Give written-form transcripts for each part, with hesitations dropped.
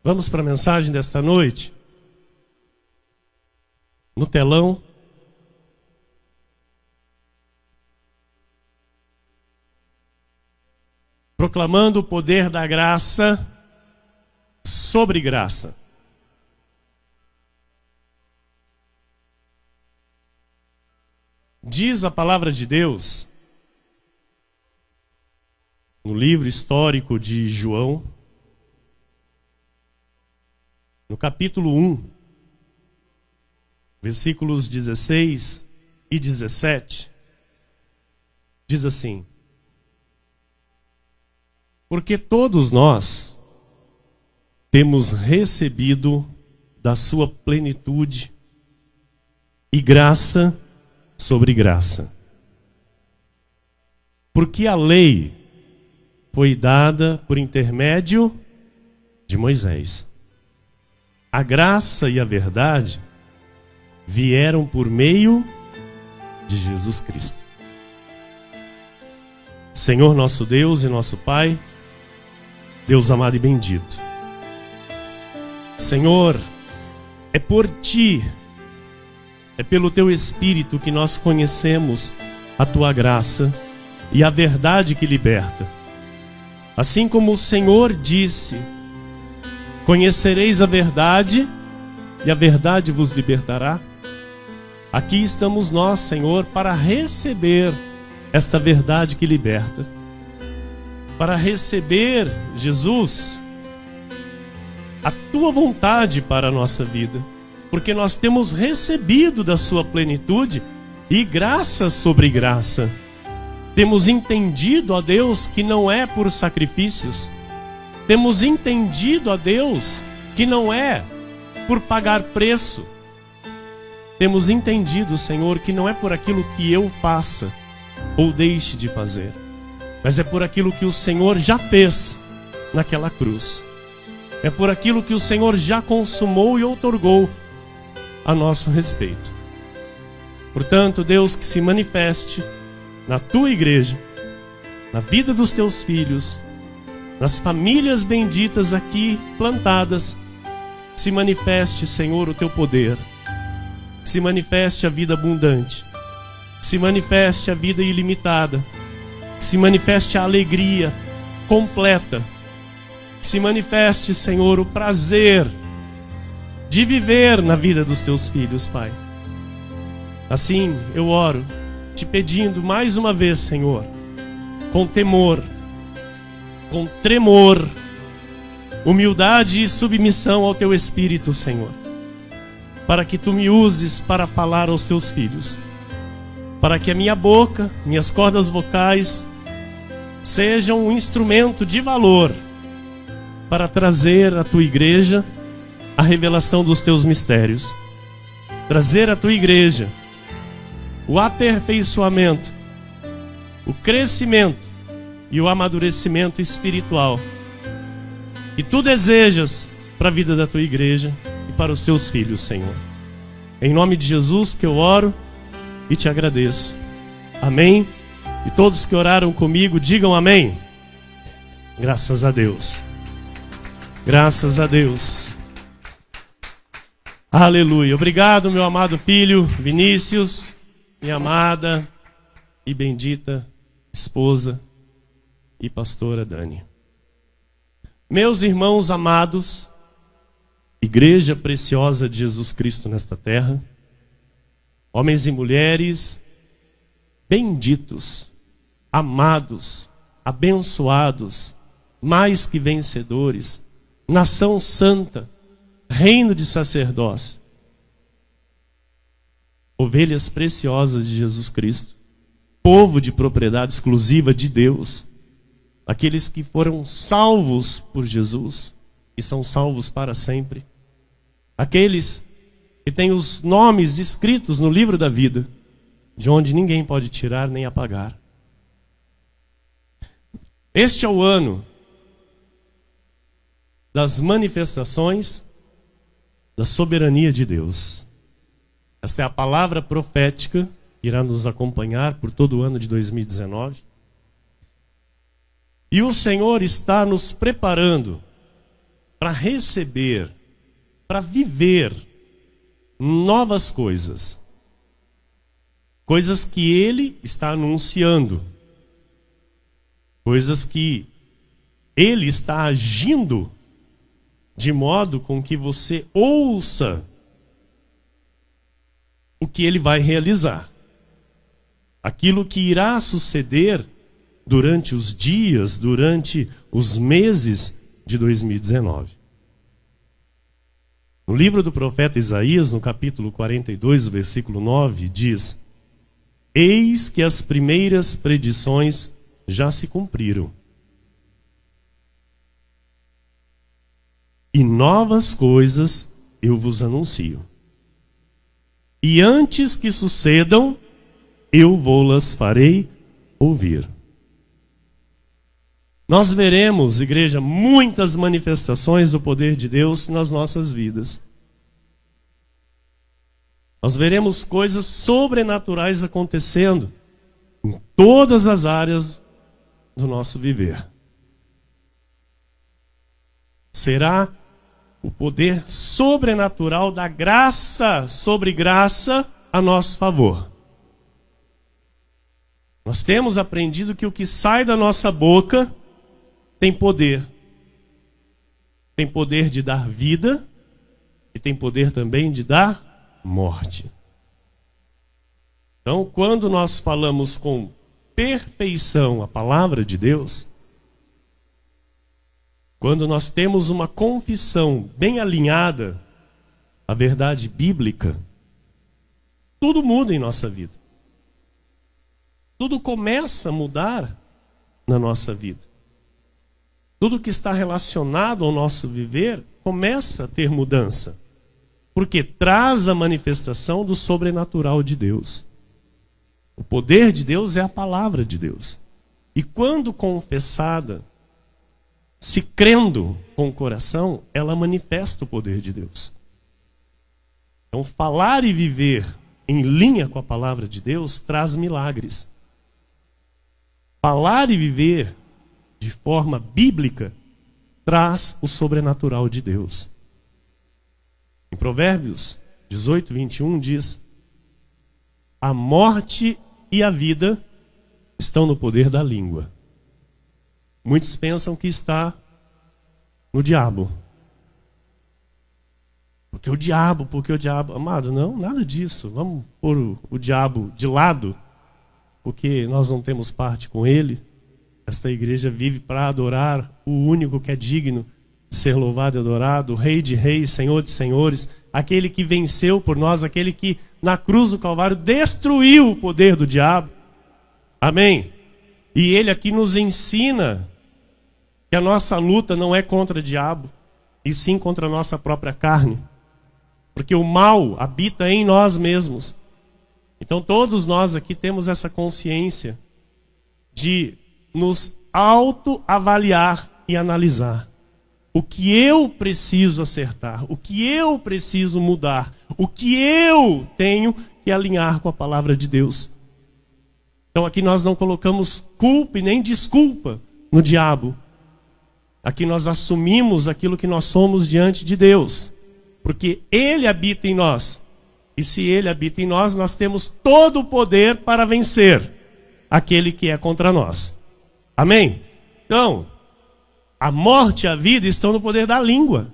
Vamos para a mensagem desta noite? No telão. Proclamando o poder da graça sobre graça. Diz a palavra de Deus, no livro histórico de João, no capítulo 1, versículos 16 e 17, diz assim: porque todos nós temos recebido da sua plenitude e graça sobre graça. Porque a lei foi dada por intermédio de Moisés. A graça e a verdade vieram por meio de Jesus Cristo. Senhor nosso Deus e nosso Pai, Deus amado e bendito, Senhor, é por Ti, é pelo Teu Espírito que nós conhecemos a Tua graça e a verdade que liberta. Assim como o Senhor disse: conhecereis a verdade e a verdade vos libertará. Aqui estamos nós, Senhor, para receber esta verdade que liberta. Para receber, Jesus, a Tua vontade para a nossa vida. Porque nós temos recebido da Sua plenitude e graça sobre graça. Temos entendido, ó Deus, que não é por sacrifícios. Temos entendido, ó Deus, que não é por pagar preço. Temos entendido, Senhor, que não é por aquilo que eu faça ou deixe de fazer, mas é por aquilo que o Senhor já fez naquela cruz. É por aquilo que o Senhor já consumou e outorgou a nosso respeito. Portanto, Deus, que se manifeste na Tua igreja, na vida dos Teus filhos, nas famílias benditas aqui plantadas. Que se manifeste, Senhor, o Teu poder. Que se manifeste a vida abundante. Que se manifeste a vida ilimitada. Que se manifeste a alegria completa. Que se manifeste, Senhor, o prazer de viver na vida dos Teus filhos, Pai. Assim eu oro, te pedindo mais uma vez, Senhor, com temor, com tremor, humildade e submissão ao Teu Espírito, Senhor, para que Tu me uses para falar aos Teus filhos, para que a minha boca, minhas cordas vocais sejam um instrumento de valor para trazer à Tua igreja a revelação dos Teus mistérios, trazer à Tua igreja o aperfeiçoamento, o crescimento e o amadurecimento espiritual que Tu desejas para a vida da Tua igreja e para os Teus filhos, Senhor. Em nome de Jesus que eu oro e te agradeço. Amém? E todos que oraram comigo, digam amém. Graças a Deus. Graças a Deus. Aleluia. Obrigado, meu amado filho Vinícius, minha amada e bendita esposa e pastora Dani. Meus irmãos amados, igreja preciosa de Jesus Cristo nesta terra, homens e mulheres benditos, amados, abençoados, mais que vencedores, nação santa, reino de sacerdócio, ovelhas preciosas de Jesus Cristo, povo de propriedade exclusiva de Deus, aqueles que foram salvos por Jesus e são salvos para sempre, aqueles que têm os nomes escritos no livro da vida, de onde ninguém pode tirar nem apagar. Este é o ano das manifestações da soberania de Deus. Esta é a palavra profética que irá nos acompanhar por todo o ano de 2019. E o Senhor está nos preparando para receber, para viver novas coisas. Coisas que Ele está anunciando. Coisas que Ele está agindo de modo com que você ouça o que Ele vai realizar. Aquilo que irá suceder durante os dias, durante os meses de 2019. No livro do profeta Isaías, no capítulo 42, versículo 9, diz: Eis que as primeiras predições já se cumpriram, e novas coisas eu vos anuncio. E antes que sucedam, eu vou-las farei ouvir. Nós veremos, igreja, muitas manifestações do poder de Deus nas nossas vidas. Nós veremos coisas sobrenaturais acontecendo em todas as áreas do nosso viver. Será o poder sobrenatural da graça sobre graça a nosso favor. Nós temos aprendido que o que sai da nossa boca tem poder. Tem poder de dar vida e tem poder também de dar morte. Então, quando nós falamos com perfeição a palavra de Deus, quando nós temos uma confissão bem alinhada à verdade bíblica, tudo muda em nossa vida. Tudo começa a mudar na nossa vida. Tudo que está relacionado ao nosso viver começa a ter mudança. Porque traz a manifestação do sobrenatural de Deus. O poder de Deus é a palavra de Deus. E quando confessada, se crendo com o coração, ela manifesta o poder de Deus. Então, falar e viver em linha com a palavra de Deus traz milagres. Falar e viver de forma bíblica traz o sobrenatural de Deus. Em Provérbios 18, 21 diz: a morte e a vida estão no poder da língua. Muitos pensam que está no diabo. Porque o diabo, amado, não, nada disso. Vamos pôr o diabo de lado, porque nós não temos parte com ele. Esta igreja vive para adorar o único que é digno de ser louvado e adorado, o Rei de Reis, Senhor de Senhores, aquele que venceu por nós, aquele que na cruz do Calvário destruiu o poder do diabo. Amém? E ele aqui nos ensina que a nossa luta não é contra o diabo, e sim contra a nossa própria carne. Porque o mal habita em nós mesmos. Então todos nós aqui temos essa consciência de nos autoavaliar e analisar. O que eu preciso acertar, o que eu preciso mudar, o que eu tenho que alinhar com a palavra de Deus. Então aqui nós não colocamos culpa e nem desculpa no diabo. Aqui nós assumimos aquilo que nós somos diante de Deus. Porque Ele habita em nós. E se Ele habita em nós, nós temos todo o poder para vencer aquele que é contra nós. Amém? Então, a morte e a vida estão no poder da língua.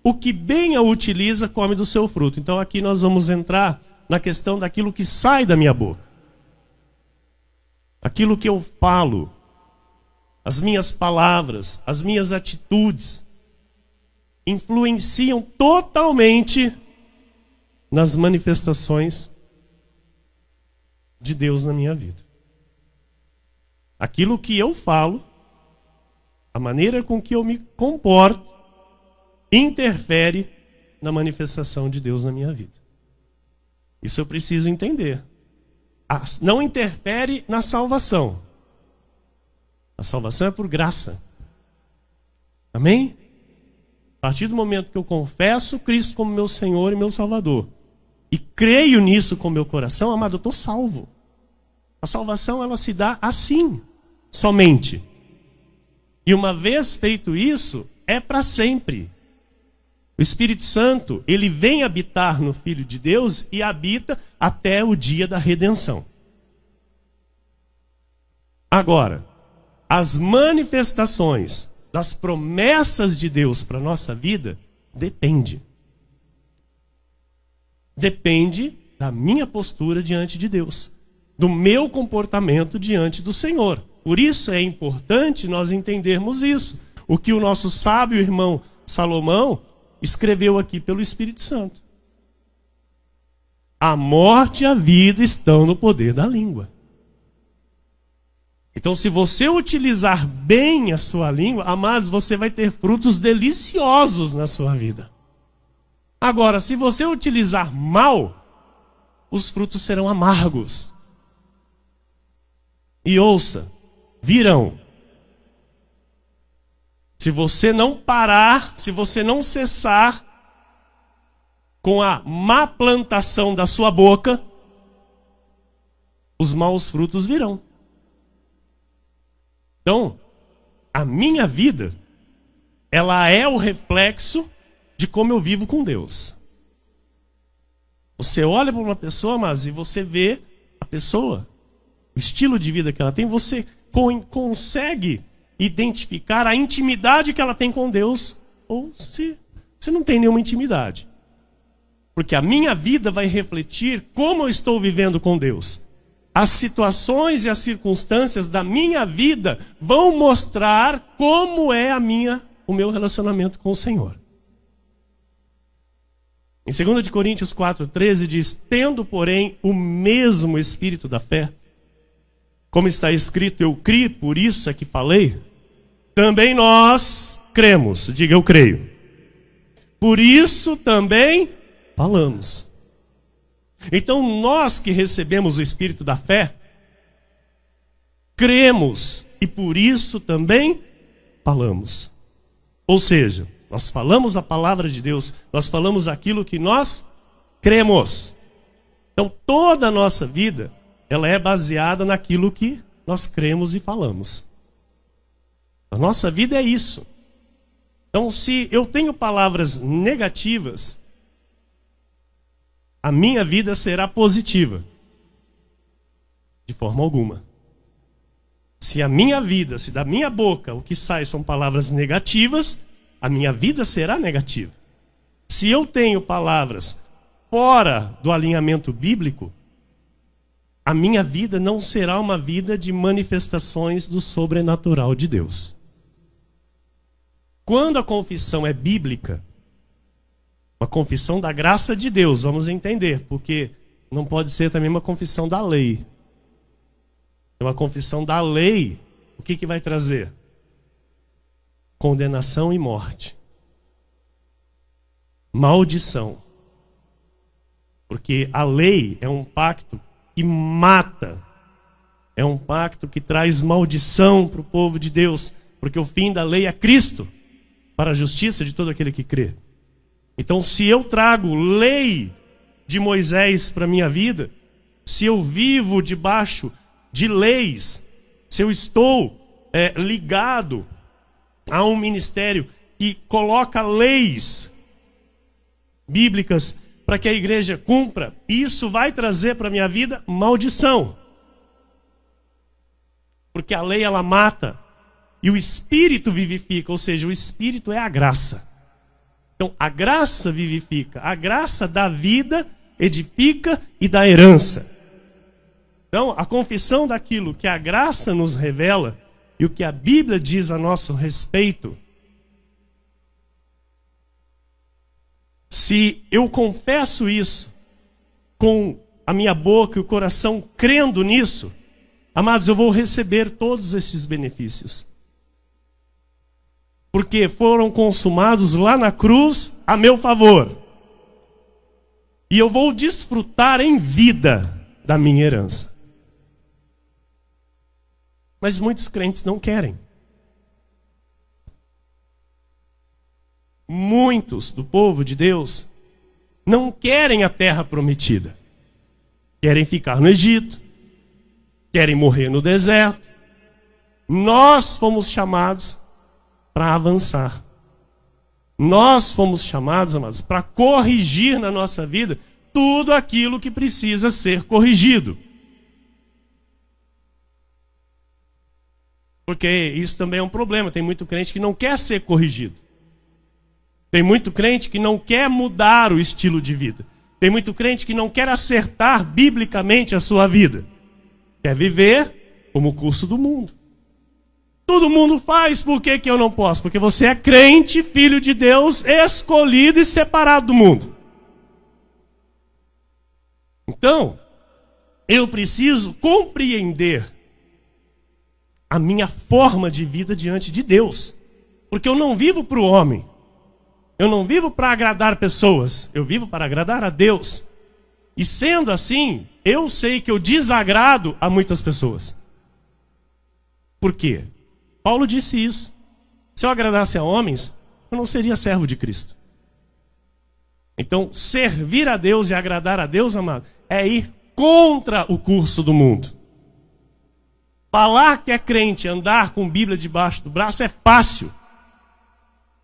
O que bem a utiliza, come do seu fruto. Então aqui nós vamos entrar na questão daquilo que sai da minha boca. Aquilo que eu falo, as minhas palavras, as minhas atitudes, influenciam totalmente nas manifestações de Deus na minha vida. Aquilo que eu falo, a maneira com que eu me comporto, interfere na manifestação de Deus na minha vida. Isso eu preciso entender. Não interfere na salvação. A salvação é por graça. Amém? A partir do momento que eu confesso Cristo como meu Senhor e meu Salvador, e creio nisso com meu coração, amado, eu estou salvo. A salvação, ela se dá assim, somente. E uma vez feito isso, é para sempre. O Espírito Santo, ele vem habitar no Filho de Deus e habita até o dia da redenção. Agora, as manifestações das promessas de Deus para a nossa vida depende da minha postura diante de Deus, do meu comportamento diante do Senhor. Por isso é importante nós entendermos isso. O que o nosso sábio irmão Salomão escreveu aqui pelo Espírito Santo. A morte e a vida estão no poder da língua. Então, se você utilizar bem a sua língua, amados, você vai ter frutos deliciosos na sua vida. Agora, se você utilizar mal, os frutos serão amargos. E ouça, virão. Se você não parar, se você não cessar com a má plantação da sua boca, os maus frutos virão. Então, a minha vida, ela é o reflexo de como eu vivo com Deus. Você olha para uma pessoa, mas e você vê a pessoa, o estilo de vida que ela tem, você consegue identificar a intimidade que ela tem com Deus, ou se não tem nenhuma intimidade. Porque a minha vida vai refletir como eu estou vivendo com Deus. As situações e as circunstâncias da minha vida vão mostrar como é o meu relacionamento com o Senhor. Em 2 Coríntios 4,13 diz: tendo, porém, o mesmo espírito da fé, como está escrito, eu criei, por isso é que falei, também nós cremos. Diga, eu creio. Por isso também falamos. Então nós que recebemos o espírito da fé, cremos e por isso também falamos. Ou seja, nós falamos a palavra de Deus, nós falamos aquilo que nós cremos. Então toda a nossa vida, ela é baseada naquilo que nós cremos e falamos. A nossa vida é isso. Então se eu tenho palavras negativas, a minha vida será positiva. De forma alguma. Se a minha vida, se da minha boca o que sai são palavras negativas, a minha vida será negativa. Se eu tenho palavras fora do alinhamento bíblico, a minha vida não será uma vida de manifestações do sobrenatural de Deus. Quando a confissão é bíblica, uma confissão da graça de Deus, vamos entender, porque não pode ser também uma confissão da lei. Uma confissão da lei, o que vai trazer? Condenação e morte. Maldição. Porque a lei é um pacto que mata. É um pacto que traz maldição para o povo de Deus. Porque o fim da lei é Cristo, para a justiça de todo aquele que crê. Então, se eu trago lei de Moisés para a minha vida, se eu vivo debaixo de leis, se eu estou ligado a um ministério que coloca leis bíblicas para que a igreja cumpra, isso vai trazer para a minha vida maldição. Porque a lei, ela mata e o Espírito vivifica, ou seja, o Espírito é a graça. Então, a graça vivifica, a graça dá vida, edifica e dá herança. Então, a confissão daquilo que a graça nos revela e o que a Bíblia diz a nosso respeito, se eu confesso isso com a minha boca e o coração crendo nisso, amados, eu vou receber todos estes benefícios. Porque foram consumados lá na cruz a meu favor. E eu vou desfrutar em vida da minha herança. Mas muitos crentes não querem. Muitos do povo de Deus não querem a terra prometida. Querem ficar no Egito. Querem morrer no deserto. Nós fomos chamados para avançar. Nós fomos chamados, amados, para corrigir na nossa vida tudo aquilo que precisa ser corrigido. Porque isso também é um problema. Tem muito crente que não quer ser corrigido. Tem muito crente que não quer mudar o estilo de vida. Tem muito crente que não quer acertar biblicamente a sua vida. Quer viver como o curso do mundo. Todo mundo faz, por que eu não posso? Porque você é crente, filho de Deus, escolhido e separado do mundo. Então, eu preciso compreender a minha forma de vida diante de Deus. Porque eu não vivo para o homem. Eu não vivo para agradar pessoas. Eu vivo para agradar a Deus. E sendo assim, eu sei que eu desagrado a muitas pessoas. Por quê? Paulo disse isso. Se eu agradasse a homens, eu não seria servo de Cristo. Então, servir a Deus e agradar a Deus, amado, é ir contra o curso do mundo. Falar que é crente, andar com Bíblia debaixo do braço é fácil.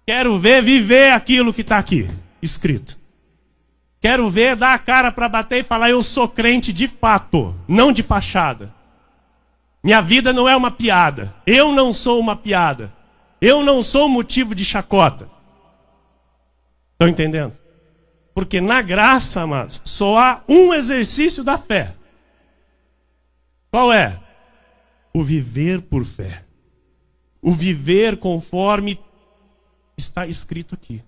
Quero ver viver aquilo que está aqui, escrito. Quero ver dar a cara para bater e falar, eu sou crente de fato, não de fachada. Minha vida não é uma piada. Eu não sou uma piada. Eu não sou motivo de chacota. Estão entendendo? Porque na graça, amados, só há um exercício da fé. Qual é? O viver por fé. O viver conforme está escrito aqui.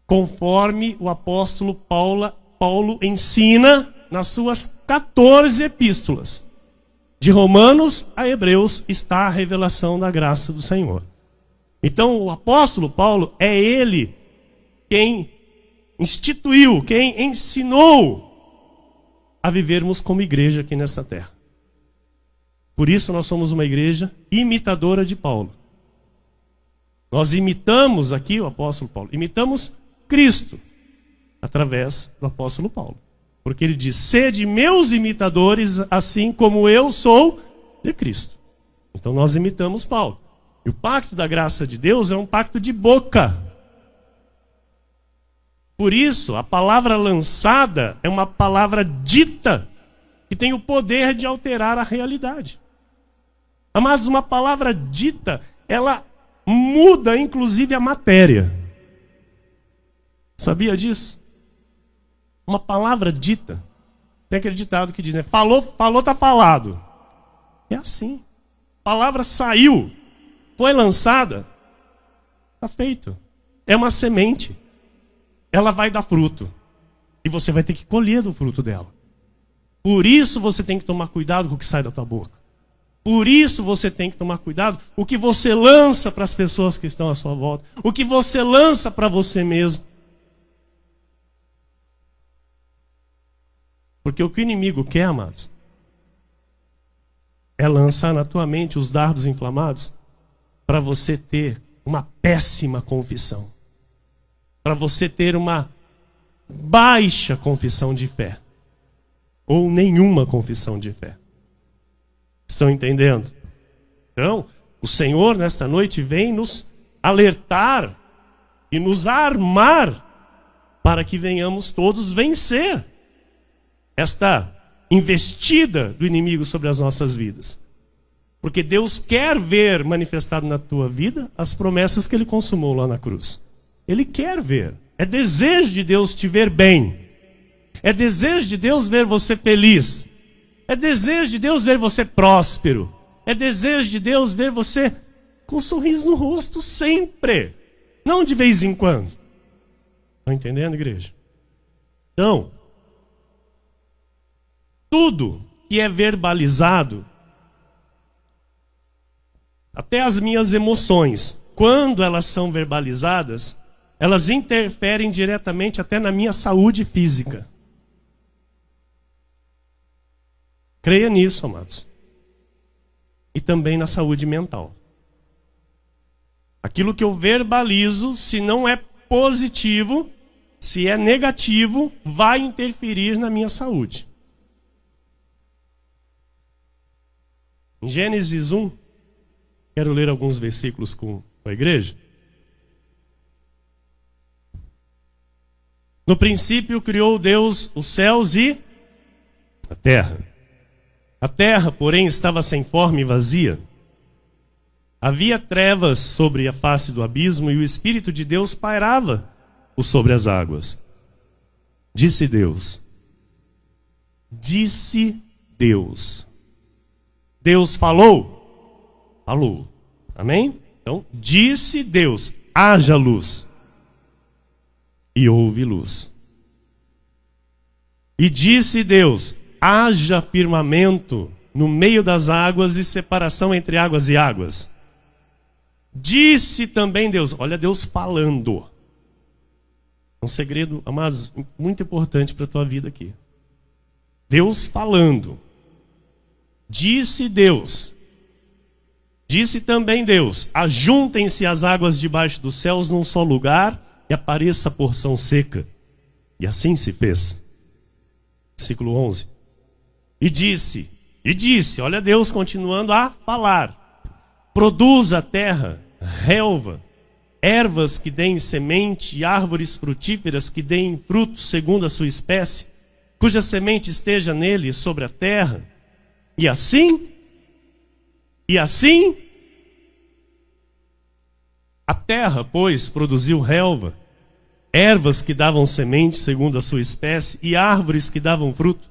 Conforme o apóstolo Paulo ensina nas suas 14 epístolas. De Romanos a Hebreus está a revelação da graça do Senhor. Então o apóstolo Paulo é ele quem instituiu, quem ensinou a vivermos como igreja aqui nesta terra. Por isso nós somos uma igreja imitadora de Paulo. Nós imitamos aqui o apóstolo Paulo, imitamos Cristo através do apóstolo Paulo. Porque ele diz, sede meus imitadores, assim como eu sou de Cristo. Então nós imitamos Paulo. E o pacto da graça de Deus é um pacto de boca. Por isso, a palavra lançada é uma palavra dita, que tem o poder de alterar a realidade. Amados, uma palavra dita, ela muda inclusive a matéria. Sabia disso? Uma palavra dita. Tem aquele ditado que diz, né? Falou, tá falado. É assim. A palavra saiu, foi lançada, está feito. É uma semente. Ela vai dar fruto. E você vai ter que colher do fruto dela. Por isso você tem que tomar cuidado com o que sai da tua boca. Por isso você tem que tomar cuidado com o que você lança para as pessoas que estão à sua volta. O que você lança para você mesmo. Porque o que o inimigo quer, amados, é lançar na tua mente os dardos inflamados para você ter uma péssima confissão. Para você ter uma baixa confissão de fé. Ou nenhuma confissão de fé. Estão entendendo? Então, o Senhor nesta noite vem nos alertar e nos armar para que venhamos todos vencer esta investida do inimigo sobre as nossas vidas. Porque Deus quer ver manifestado na tua vida as promessas que Ele consumou lá na cruz. Ele quer ver. É desejo de Deus te ver bem. É desejo de Deus ver você feliz. É desejo de Deus ver você próspero. É desejo de Deus ver você com um sorriso no rosto sempre. Não de vez em quando. Estão entendendo, igreja? Então, tudo que é verbalizado, até as minhas emoções, quando elas são verbalizadas, elas interferem diretamente até na minha saúde física. Creia nisso, amados. E também na saúde mental. Aquilo que eu verbalizo, se não é positivo, se é negativo, vai interferir na minha saúde. Em Gênesis 1, quero ler alguns versículos com a igreja. No princípio criou Deus os céus e a terra. A terra, porém, estava sem forma e vazia. Havia trevas sobre a face do abismo e o Espírito de Deus pairava por sobre as águas. Disse Deus. Disse Deus. Deus falou? Falou. Amém? Então, disse Deus, haja luz. E houve luz. E disse Deus, haja firmamento no meio das águas e separação entre águas e águas. Disse também Deus, olha Deus falando. Um segredo, amados, muito importante para a tua vida aqui. Deus falando. Disse Deus. Disse também Deus, ajuntem-se as águas debaixo dos céus num só lugar e apareça a porção seca. E assim se fez. Versículo 11. E disse, olha Deus continuando a falar. Produz a terra, relva, ervas que deem semente e árvores frutíferas que deem frutos segundo a sua espécie, cuja semente esteja nele sobre a terra. E assim, a terra, pois, produziu relva, ervas que davam semente segundo a sua espécie e árvores que davam fruto,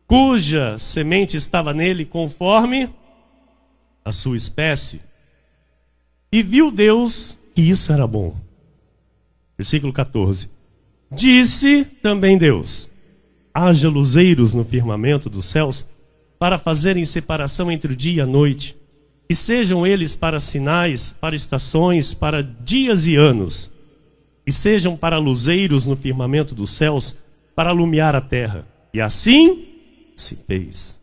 cuja semente estava nele conforme a sua espécie. E viu Deus que isso era bom. Versículo 14. Disse também Deus, haja luzeiros no firmamento dos céus, para fazerem separação entre o dia e a noite, e sejam eles para sinais, para estações, para dias e anos, e sejam para luzeiros no firmamento dos céus, para alumiar a terra. E assim se fez.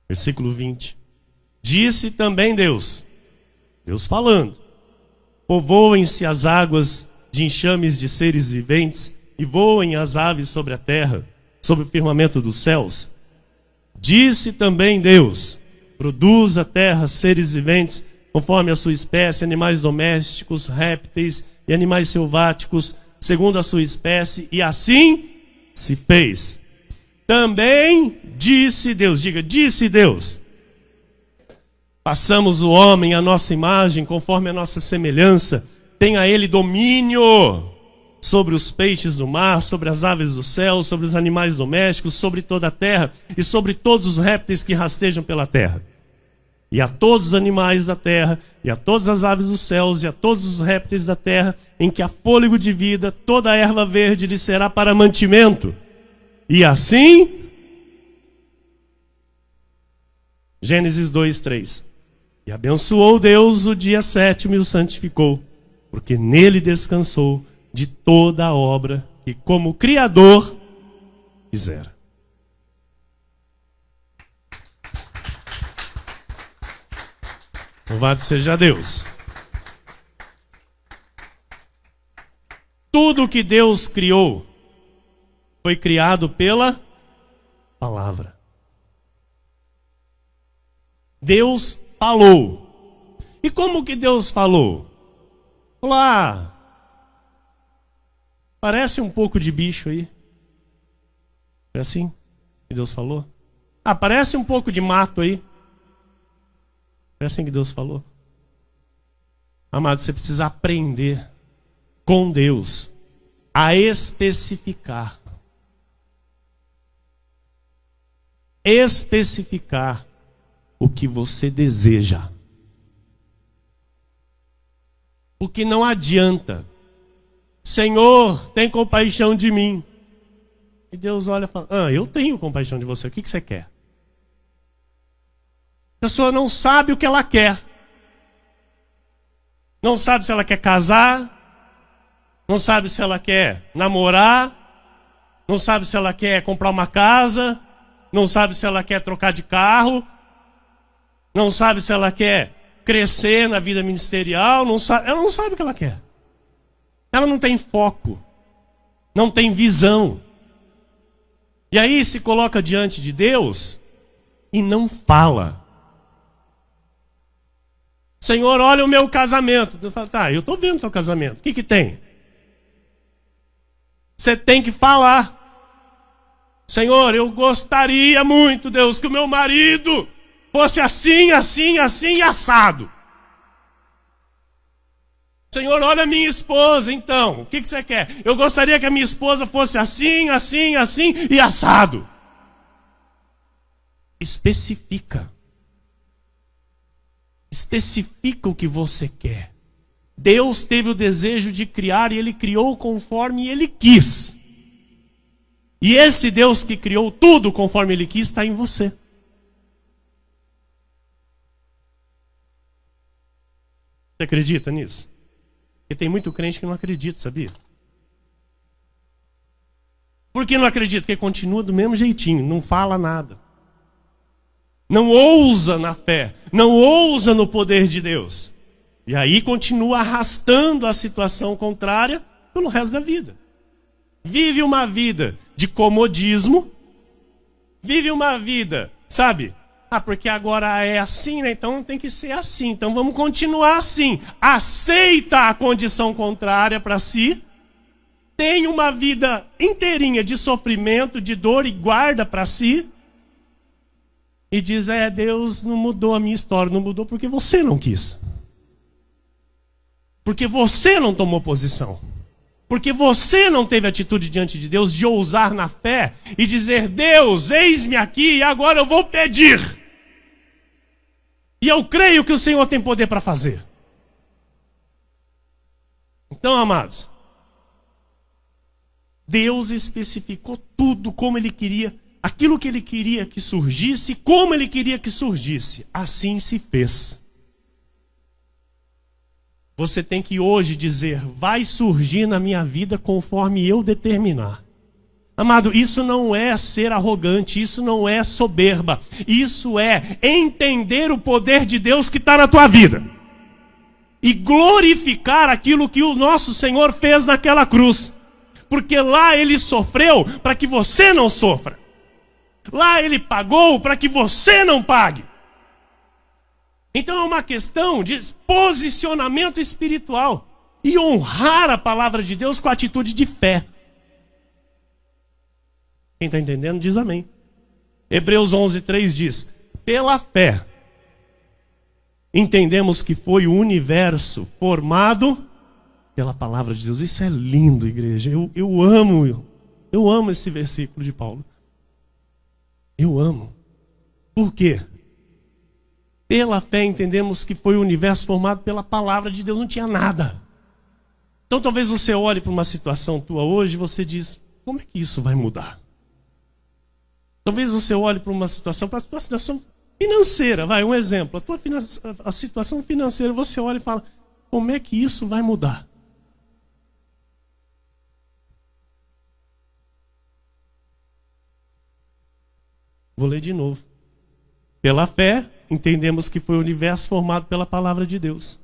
Versículo 20. Disse também Deus, Deus falando, povoem-se as águas de enxames de seres viventes, e voem as aves sobre a terra, sobre o firmamento dos céus. Disse também Deus, produz a terra seres viventes, conforme a sua espécie, animais domésticos, répteis e animais selváticos, segundo a sua espécie, e assim se fez. Também disse Deus, diga, disse Deus, passamos o homem à nossa imagem, conforme a nossa semelhança, tenha ele domínio sobre os peixes do mar, sobre as aves do céu, sobre os animais domésticos, sobre toda a terra e sobre todos os répteis que rastejam pela terra. E a todos os animais da terra, e a todas as aves dos céus, e a todos os répteis da terra, em que há fôlego de vida, toda a erva verde lhe será para mantimento. E assim, Gênesis 2:3. E abençoou Deus o dia sétimo e o santificou, porque nele descansou de toda a obra que como Criador fizera. Louvado seja Deus. Tudo que Deus criou foi criado pela palavra. Deus falou. E como que Deus falou? Falou, parece um pouco de bicho aí. É assim que Deus falou? Parece um pouco de mato aí. É assim que Deus falou? Amado, você precisa aprender com Deus a especificar. Especificar o que você deseja. Porque não adianta. Senhor, tem compaixão de mim. E Deus olha e fala, eu tenho compaixão de você, o que você quer? A pessoa não sabe o que ela quer. Não sabe se ela quer casar. Não sabe se ela quer namorar. Não sabe se ela quer comprar uma casa. Não sabe se ela quer trocar de carro. Não sabe se ela quer crescer na vida ministerial. Ela não sabe o que ela quer. Ela não tem foco. Não tem visão. E aí se coloca diante de Deus e não fala. Senhor, olha o meu casamento. Tu fala, tá, eu estou vendo o teu casamento. O que tem? Você tem que falar. Senhor, eu gostaria muito, Deus, que o meu marido fosse assim, assim, assim e assado. Senhor, olha a minha esposa, então. O que você quer? Eu gostaria que a minha esposa fosse assim, assim, assim e assado. Especifica. Especifica o que você quer. Deus teve o desejo de criar e Ele criou conforme Ele quis. E esse Deus que criou tudo conforme Ele quis está em você. Você acredita nisso? Porque tem muito crente que não acredita, sabia? Por que não acredita? Porque continua do mesmo jeitinho, não fala nada. Não ousa na fé, não ousa no poder de Deus. E aí continua arrastando a situação contrária pelo resto da vida. Vive uma vida de comodismo, vive uma vida, sabe? Ah, porque agora é assim, né? Então tem que ser assim, então vamos continuar assim. Aceita a condição contrária para si, tem uma vida inteirinha de sofrimento, de dor e guarda para si, e diz, Deus não mudou a minha história, não mudou porque você não quis. Porque você não tomou posição. Porque você não teve atitude diante de Deus de ousar na fé e dizer, Deus, eis-me aqui e agora eu vou pedir. E eu creio que o Senhor tem poder para fazer. Então, amados, Deus especificou tudo como Ele queria, aquilo que Ele queria que surgisse, como Ele queria que surgisse. Assim se fez. Você tem que hoje dizer, vai surgir na minha vida conforme eu determinar. Amado, isso não é ser arrogante, isso não é soberba. Isso é entender o poder de Deus que está na tua vida. E glorificar aquilo que o nosso Senhor fez naquela cruz. Porque lá Ele sofreu para que você não sofra. Lá Ele pagou para que você não pague. Então é uma questão de posicionamento espiritual e honrar a palavra de Deus com a atitude de fé. Quem está entendendo diz amém. Hebreus 11:3 diz, pela fé entendemos que foi o universo formado pela palavra de Deus. Isso é lindo, igreja. Eu amo esse versículo de Paulo. Eu amo. Por quê? Pela fé entendemos que foi o universo formado pela palavra de Deus, não tinha nada. Então talvez você olhe para uma situação tua hoje e você diz, como é que isso vai mudar? Talvez você olhe para uma situação, para a tua situação financeira, um exemplo, a situação financeira, você olha e fala, como é que isso vai mudar? Vou ler de novo. Pela fé, entendemos que foi o universo formado pela palavra de Deus.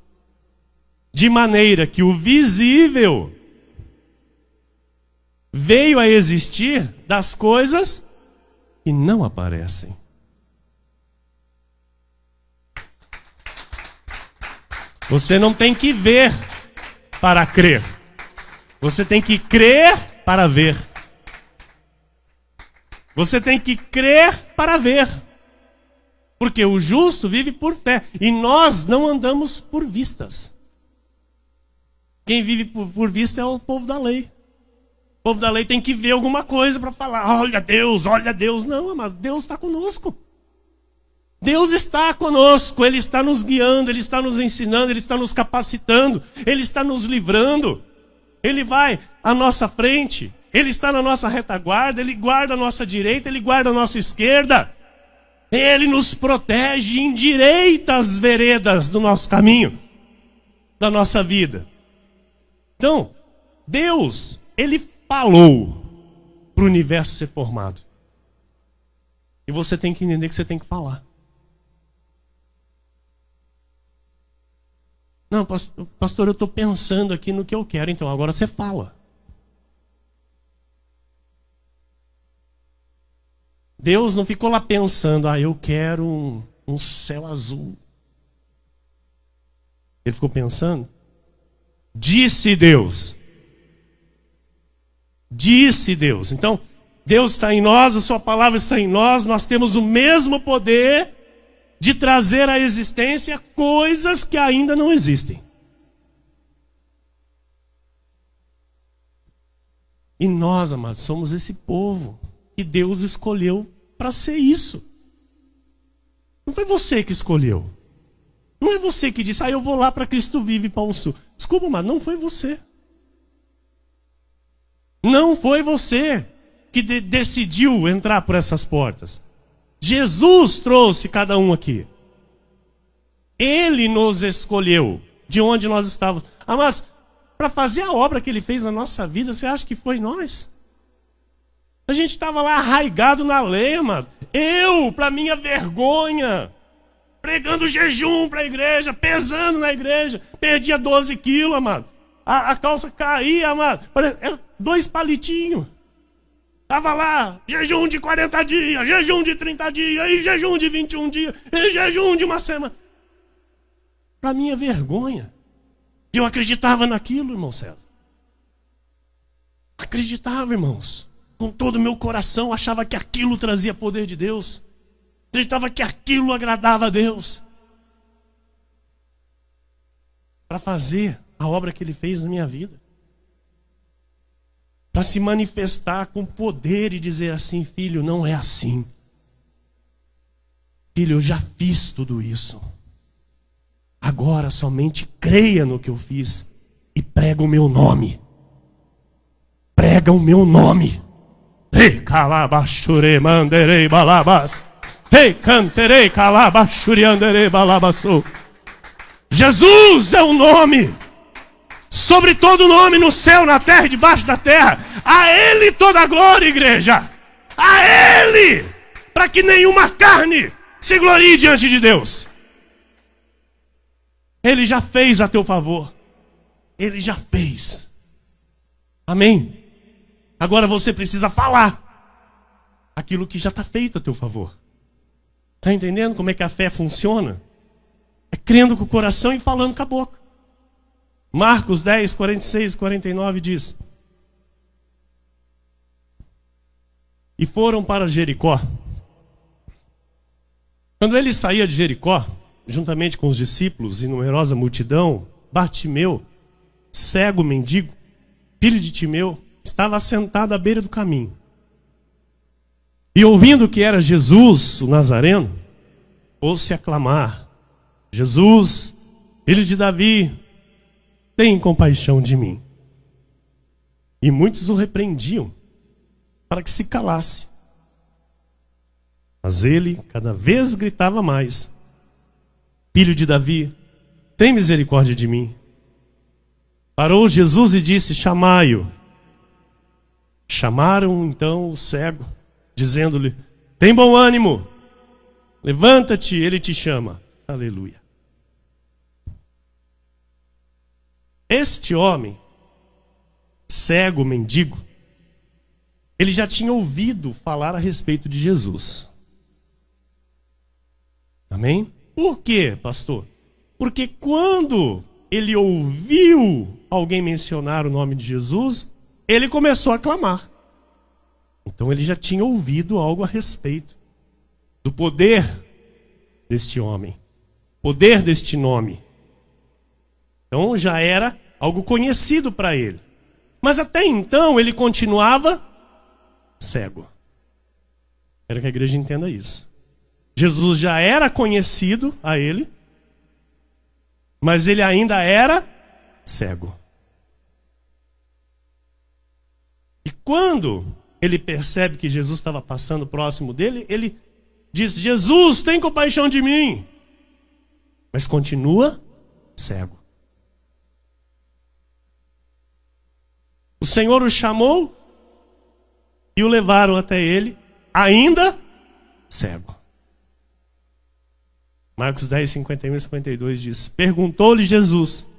De maneira que o visível veio a existir das coisas que não aparecem. Você não tem que ver para crer. Você tem que crer para ver. Você tem que crer para ver. Porque o justo vive por fé. E nós não andamos por vistas. Quem vive por vista é o povo da lei. O povo da lei tem que ver alguma coisa para falar, olha Deus, olha Deus. Não, mas Deus está conosco. Deus está conosco, Ele está nos guiando, Ele está nos ensinando, Ele está nos capacitando, Ele está nos livrando. Ele vai à nossa frente, Ele está na nossa retaguarda, Ele guarda a nossa direita, Ele guarda a nossa esquerda. Ele nos protege, endireita as veredas do nosso caminho, da nossa vida. Então, Deus, Ele falou para o universo ser formado. E você tem que entender que você tem que falar. Não, pastor, eu estou pensando aqui no que eu quero, então agora você fala. Deus não ficou lá pensando, eu quero um céu azul. Ele ficou pensando. Disse Deus. Disse Deus. Então, Deus está em nós, a sua palavra está em nós, nós temos o mesmo poder de trazer à existência coisas que ainda não existem. E nós, amados, somos esse povo que Deus escolheu para ser isso. Não foi você que escolheu. Não é você que disse, eu vou lá para Cristo Vive, Pão Sul. Desculpa, mas não foi você. Não foi você que decidiu entrar por essas portas. Jesus trouxe cada um aqui. Ele nos escolheu de onde nós estávamos. Amados, para fazer a obra que ele fez na nossa vida, você acha que foi nós? A gente estava lá arraigado na lei, amado. Eu, para minha vergonha, pregando jejum para a igreja, pesando na igreja, perdia 12 quilos, amado. A calça caía, amado. Era 2 palitinhos. Estava lá, jejum de 40 dias, jejum de 30 dias, e jejum de 21 dias, e jejum de uma semana. Para minha vergonha. Eu acreditava naquilo, irmão César. Acreditava, irmãos. Com todo o meu coração, achava que aquilo trazia poder de Deus. Acreditava que aquilo agradava a Deus. Para fazer a obra que Ele fez na minha vida. Para se manifestar com poder e dizer assim, filho, não é assim. Filho, eu já fiz tudo isso. Agora somente creia no que eu fiz e prega o meu nome. Prega o meu nome. Ei, calabachure, manderei balabas. Ei, canterei, calabachure, anderei balabaçou. Jesus é o nome. Sobre todo nome no céu, na terra e debaixo da terra. A Ele toda a glória, igreja. A Ele. Para que nenhuma carne se glorie diante de Deus. Ele já fez a teu favor. Ele já fez. Amém? Agora você precisa falar aquilo que já está feito a teu favor. Está entendendo como é que a fé funciona? É crendo com o coração e falando com a boca. Marcos 10, 46 e 49 diz: E foram para Jericó. Quando ele saía de Jericó, juntamente com os discípulos e numerosa multidão, Bartimeu, cego mendigo, filho de Timeu, estava assentado à beira do caminho. E ouvindo que era Jesus, o Nazareno, pôs-se a clamar: Jesus, filho de Davi, tem compaixão de mim. E muitos o repreendiam para que se calasse. Mas ele cada vez gritava mais: Filho de Davi, tem misericórdia de mim. Parou Jesus e disse: chamai-o. Chamaram então o cego, dizendo-lhe: tem bom ânimo, levanta-te, ele te chama. Aleluia. Este homem, cego, mendigo, ele já tinha ouvido falar a respeito de Jesus. Amém? Por quê, pastor? Porque quando ele ouviu alguém mencionar o nome de Jesus, ele começou a clamar. Então ele já tinha ouvido algo a respeito do poder deste homem, poder deste nome. Então já era algo conhecido para ele. Mas até então ele continuava cego. Quero que a igreja entenda isso. Jesus já era conhecido a ele, mas ele ainda era cego. E quando ele percebe que Jesus estava passando próximo dele, ele diz: Jesus, tem compaixão de mim. Mas continua cego. O Senhor o chamou e o levaram até ele, ainda cego. Marcos 10, 51 e 52 diz: perguntou-lhe Jesus: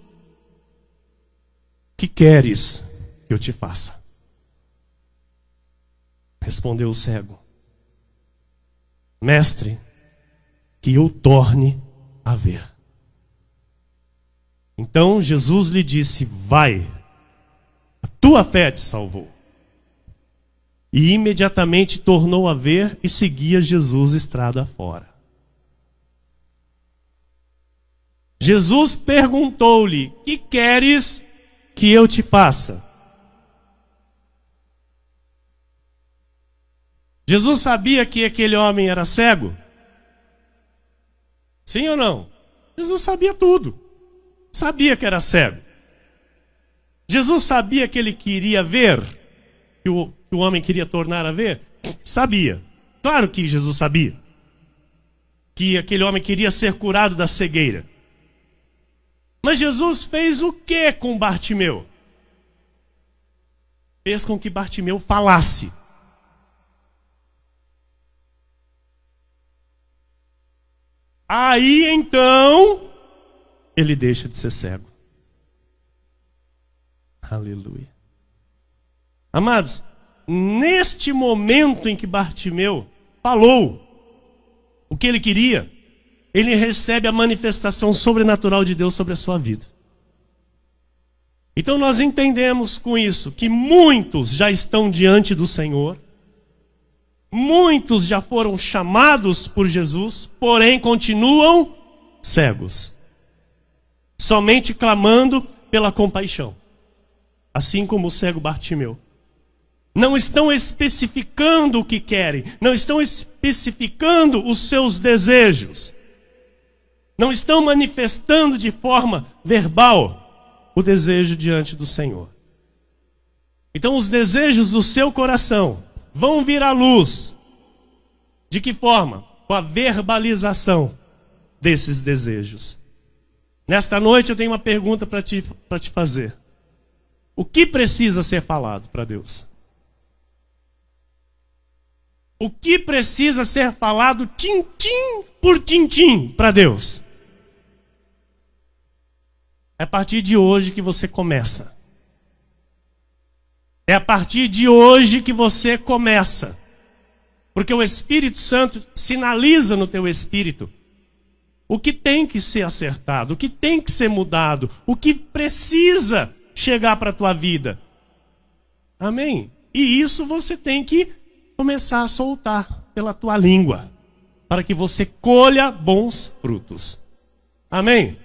que queres que eu te faça? Respondeu o cego: mestre, que eu torne a ver. Então Jesus lhe disse: vai, a tua fé te salvou. E imediatamente tornou a ver e seguia Jesus estrada fora. Jesus perguntou-lhe: que queres que eu te faça? Jesus sabia que aquele homem era cego? Sim ou não? Jesus sabia tudo. Sabia que era cego. Jesus sabia que ele queria ver, que o homem queria tornar a ver? Sabia. Claro que Jesus sabia que aquele homem queria ser curado da cegueira. Mas Jesus fez o que com Bartimeu? Fez com que Bartimeu falasse. Aí então, ele deixa de ser cego. Aleluia. Amados, neste momento em que Bartimeu falou o que ele queria, ele recebe a manifestação sobrenatural de Deus sobre a sua vida. Então nós entendemos com isso que muitos já estão diante do Senhor, muitos já foram chamados por Jesus, porém continuam cegos, somente clamando pela compaixão, assim como o cego Bartimeu. Não estão especificando o que querem, não estão especificando os seus desejos, não estão manifestando de forma verbal o desejo diante do Senhor. Então os desejos do seu coração vão vir à luz. De que forma? Com a verbalização desses desejos. Nesta noite eu tenho uma pergunta para te fazer. O que precisa ser falado para Deus? O que precisa ser falado tintim por tintim para Deus? É a partir de hoje que você começa. É a partir de hoje que você começa. Porque o Espírito Santo sinaliza no teu espírito o que tem que ser acertado, o que tem que ser mudado, o que precisa chegar para a tua vida. Amém? E isso você tem que começar a soltar pela tua língua, para que você colha bons frutos. Amém?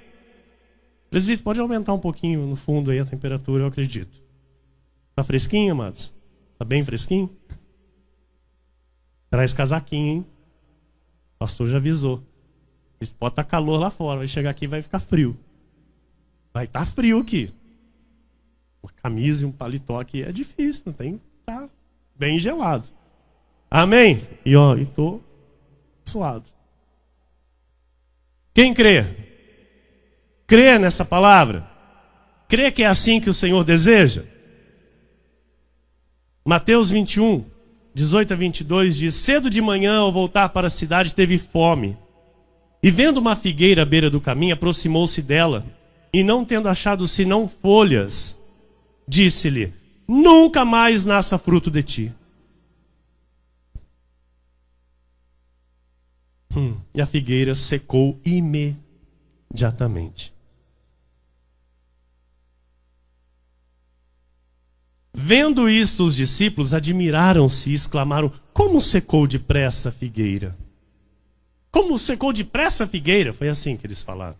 Presbítero, pode aumentar um pouquinho no fundo aí a temperatura, eu acredito. Tá fresquinho, amados? Tá bem fresquinho? Traz casaquinho, hein? O pastor já avisou. Pode estar calor lá fora, vai chegar aqui e vai ficar frio. Vai estar frio aqui. Uma camisa e um paletó aqui é difícil, não tem? Tá bem gelado. Amém? E ó, tô suado. Quem crê? Crê nessa palavra? Crê que é assim que o Senhor deseja? Mateus 21, 18 a 22 diz: cedo de manhã, ao voltar para a cidade, teve fome. E vendo uma figueira à beira do caminho, aproximou-se dela. E não tendo achado senão folhas, disse-lhe: nunca mais nasça fruto de ti. E a figueira secou imediatamente. Vendo isto, os discípulos admiraram-se e exclamaram: como secou depressa a figueira? Como secou depressa a figueira? Foi assim que eles falaram.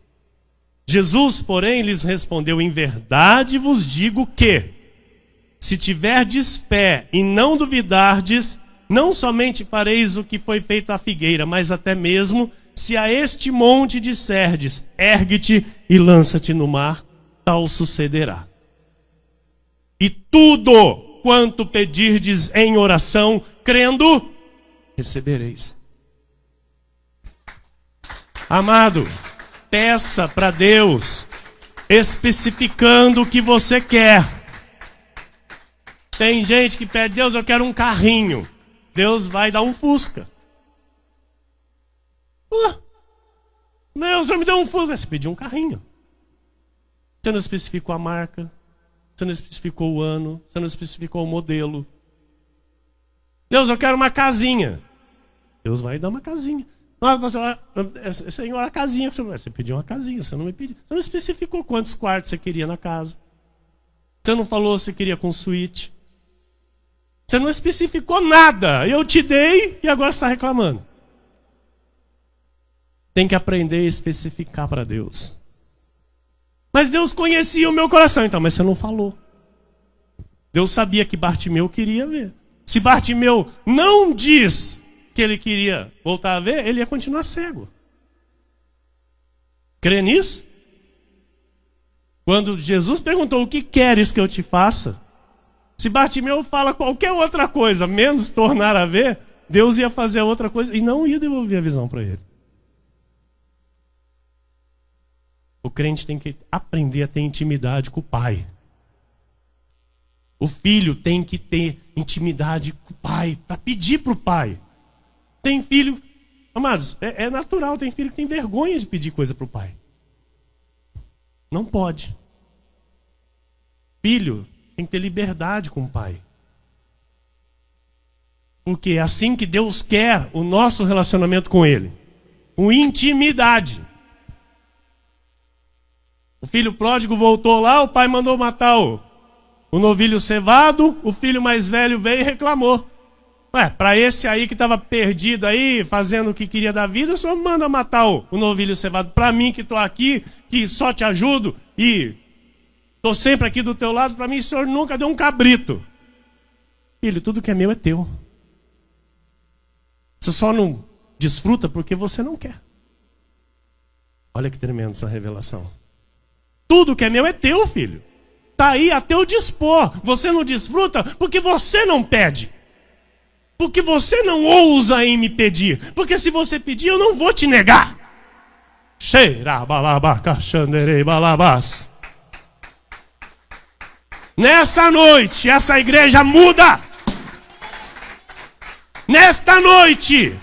Jesus, porém, lhes respondeu: em verdade vos digo que, se tiverdes fé e não duvidardes, não somente fareis o que foi feito à figueira, mas até mesmo, se a este monte disserdes: ergue-te e lança-te no mar, tal sucederá. E tudo quanto pedirdes em oração, crendo, recebereis. Amado, peça para Deus, especificando o que você quer. Tem gente que pede: Deus, eu quero um carrinho. Deus vai dar um Fusca. Meu, o Senhor me deu um Fusca. Você pediu um carrinho. Você não especificou a marca. Você não especificou o ano. Você não especificou o modelo. Deus, eu quero uma casinha. Deus vai dar uma casinha. Nossa, pastor, Senhor, a casinha. Você pediu uma casinha, você não me pediu. Você não especificou quantos quartos você queria na casa. Você não falou se queria com suíte. Você não especificou nada. Eu te dei e agora você está reclamando. Tem que aprender a especificar para Deus. Mas Deus conhecia o meu coração. Então, mas você não falou. Deus sabia que Bartimeu queria ver. Se Bartimeu não diz que ele queria voltar a ver, ele ia continuar cego. Crê nisso? Quando Jesus perguntou: o que queres que eu te faça? Se Bartimeu fala qualquer outra coisa, menos tornar a ver, Deus ia fazer outra coisa e não ia devolver a visão para ele. O crente tem que aprender a ter intimidade com o Pai. O filho tem que ter intimidade com o Pai, para pedir para o Pai. Tem filho, amados, é natural, tem filho que tem vergonha de pedir coisa para o pai. Não pode. Filho tem que ter liberdade com o pai. Porque é assim que Deus quer o nosso relacionamento com Ele. Com intimidade. O filho pródigo voltou lá, o pai mandou matar o novilho cevado, o filho mais velho veio e reclamou. Para esse aí que estava perdido aí, fazendo o que queria da vida, o senhor manda matar o novilho cevado. Para mim que estou aqui, que só te ajudo e estou sempre aqui do teu lado, para mim o senhor nunca deu um cabrito. Filho, tudo que é meu é teu. Você só não desfruta porque você não quer. Olha que tremendo essa revelação. Tudo que é meu é teu, filho. Está aí a teu dispor. Você não desfruta porque você não pede. Porque você não ousa em me pedir. Porque se você pedir, eu não vou te negar. Nessa noite, essa igreja muda. Nesta noite,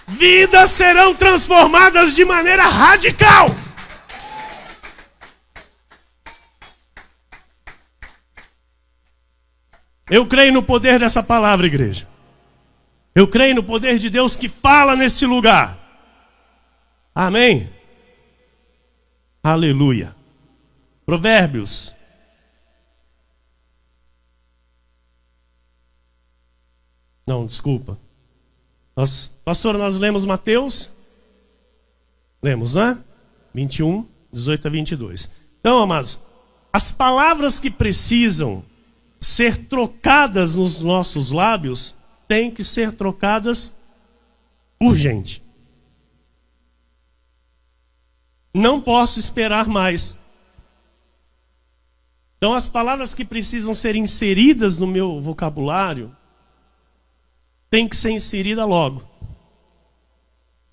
vidas serão transformadas de maneira radical. Eu creio no poder dessa palavra, igreja. Eu creio no poder de Deus que fala nesse lugar. Amém? Aleluia. Provérbios. Não, desculpa. Pastor, nós lemos Mateus. Lemos, né? 21, 18 a 22. Então, amados, as palavras que precisam ser trocadas nos nossos lábios têm que ser trocadas urgente. Não posso esperar mais. Então as palavras que precisam ser inseridas no meu vocabulário têm que ser inseridas logo.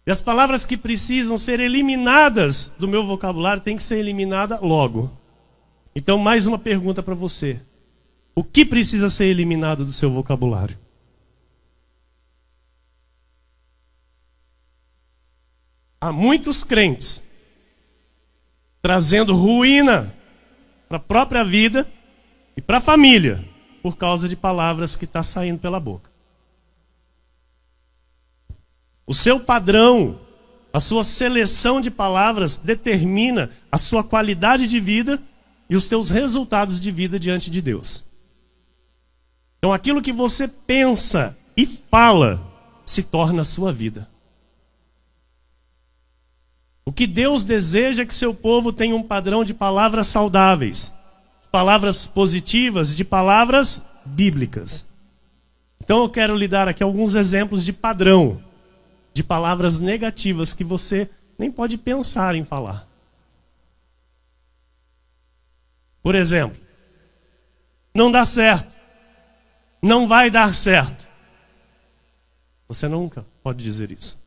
E as palavras que precisam ser eliminadas do meu vocabulário têm que ser eliminadas logo. Então mais uma pergunta para você. O que precisa ser eliminado do seu vocabulário? Há muitos crentes trazendo ruína para a própria vida e para a família por causa de palavras que estão saindo pela boca. O seu padrão, a sua seleção de palavras determina a sua qualidade de vida e os seus resultados de vida diante de Deus. Então aquilo que você pensa e fala se torna a sua vida. O que Deus deseja é que seu povo tenha um padrão de palavras saudáveis, palavras positivas, de palavras bíblicas. Então eu quero lhe dar aqui alguns exemplos de padrão, de palavras negativas que você nem pode pensar em falar. Por exemplo, não dá certo. Não vai dar certo. Você nunca pode dizer isso.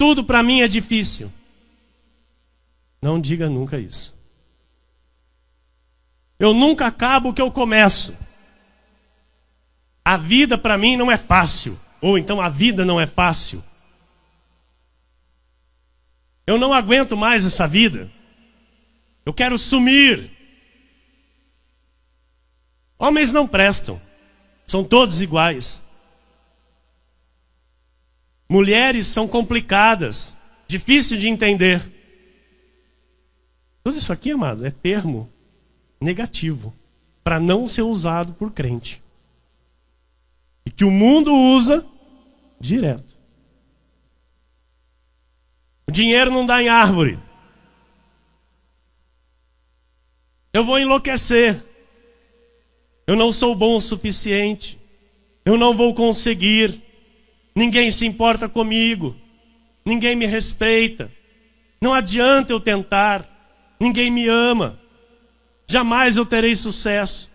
Tudo para mim é difícil. Não diga nunca isso. Eu nunca acabo o que eu começo. A vida para mim não é fácil. Ou então a vida não é fácil. Eu não aguento mais essa vida. Eu quero sumir. Homens não prestam. São todos iguais. Mulheres são complicadas, difícil de entender. Tudo isso aqui, amado, é termo negativo para não ser usado por crente. E que o mundo usa direto. O dinheiro não dá em árvore. Eu vou enlouquecer. Eu não sou bom o suficiente. Eu não vou conseguir. Ninguém se importa comigo. Ninguém me respeita. Não adianta eu tentar. Ninguém me ama. Jamais eu terei sucesso.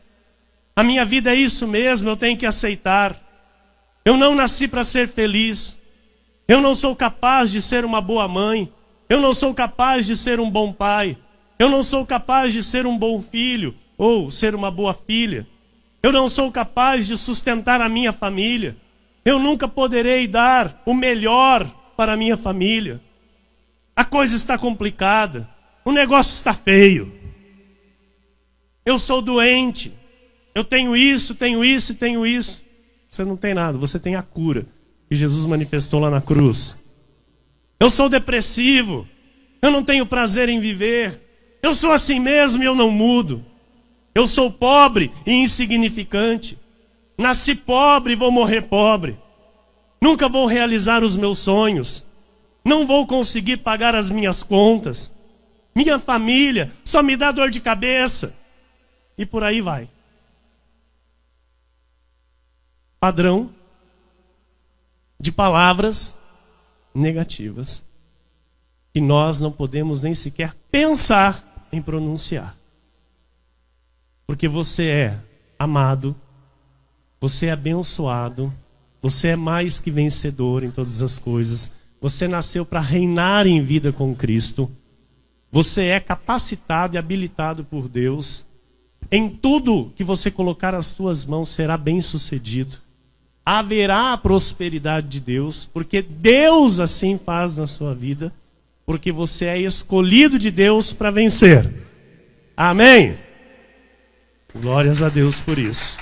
A minha vida é isso mesmo, eu tenho que aceitar. Eu não nasci para ser feliz. Eu não sou capaz de ser uma boa mãe. Eu não sou capaz de ser um bom pai. Eu não sou capaz de ser um bom filho ou ser uma boa filha. Eu não sou capaz de sustentar a minha família. Eu nunca poderei dar o melhor para a minha família. A coisa está complicada. O negócio está feio. Eu sou doente. Eu tenho isso e tenho isso. Você não tem nada, você tem a cura que Jesus manifestou lá na cruz. Eu sou depressivo. Eu não tenho prazer em viver. Eu sou assim mesmo e eu não mudo. Eu sou pobre e insignificante. Nasci pobre e vou morrer pobre. Nunca vou realizar os meus sonhos. Não vou conseguir pagar as minhas contas. Minha família só me dá dor de cabeça. E por aí vai. Padrão de palavras negativas que nós não podemos nem sequer pensar em pronunciar. Porque você é amado, você é abençoado, você é mais que vencedor em todas as coisas. Você nasceu para reinar em vida com Cristo. Você é capacitado e habilitado por Deus. Em tudo que você colocar as suas mãos será bem-sucedido. Haverá a prosperidade de Deus, porque Deus assim faz na sua vida, porque você é escolhido de Deus para vencer. Amém? Glórias a Deus por isso.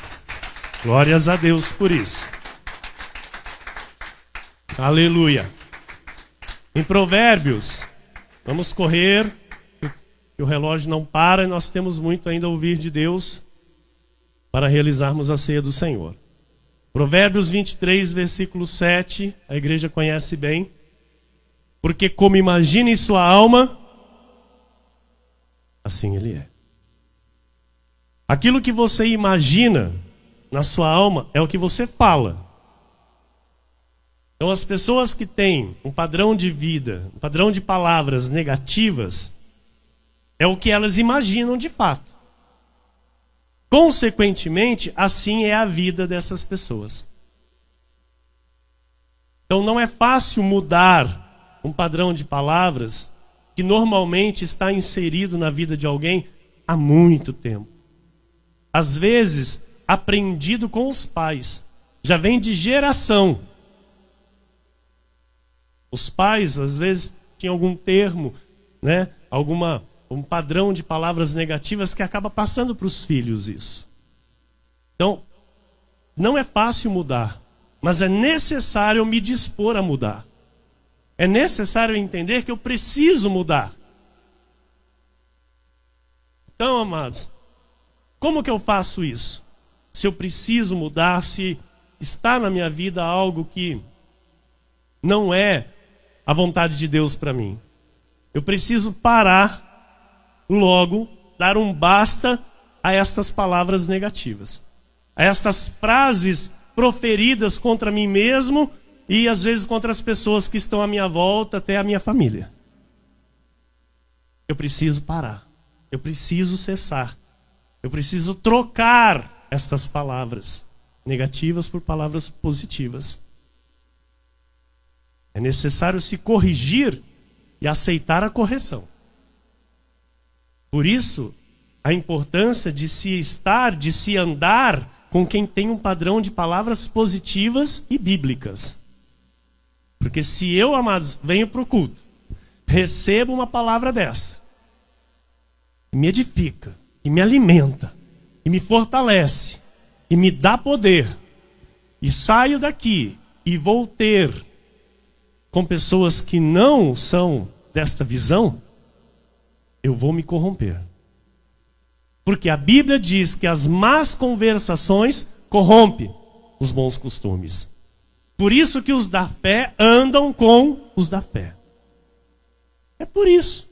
Glórias a Deus por isso. Aleluia. Em Provérbios, vamos correr, que o relógio não para e nós temos muito ainda a ouvir de Deus para realizarmos a ceia do Senhor. Provérbios 23, versículo 7, a igreja conhece bem. Porque como imagina em sua alma, assim ele é. Aquilo que você imagina na sua alma é o que você fala. Então as pessoas que têm um padrão de vida, um padrão de palavras negativas, é o que elas imaginam de fato. Consequentemente, assim é a vida dessas pessoas. Então não é fácil mudar um padrão de palavras que normalmente está inserido na vida de alguém há muito tempo. Às vezes, aprendido com os pais. Já vem de geração. Os pais, às vezes, tinham algum termo, né? Um padrão de palavras negativas que acaba passando para os filhos isso. Então, não é fácil mudar, mas é necessário eu me dispor a mudar. É necessário entender que eu preciso mudar. Então, amados, como que eu faço isso? Se eu preciso mudar, se está na minha vida algo que não é a vontade de Deus para mim. Eu preciso parar logo, dar um basta a estas palavras negativas. A estas frases proferidas contra mim mesmo e às vezes contra as pessoas que estão à minha volta, até a minha família. Eu preciso parar. Eu preciso cessar. Eu preciso trocar estas palavras negativas por palavras positivas. É necessário se corrigir e aceitar a correção. Por isso, a importância de se estar, de se andar com quem tem um padrão de palavras positivas e bíblicas. Porque se eu, amados, venho para o culto, recebo uma palavra dessa, que me edifica, que me alimenta, que me fortalece, que me dá poder, e saio daqui e vou ter com pessoas que não são desta visão, eu vou me corromper. Porque a Bíblia diz que as más conversações corrompem os bons costumes. Por isso que os da fé andam com os da fé. É por isso.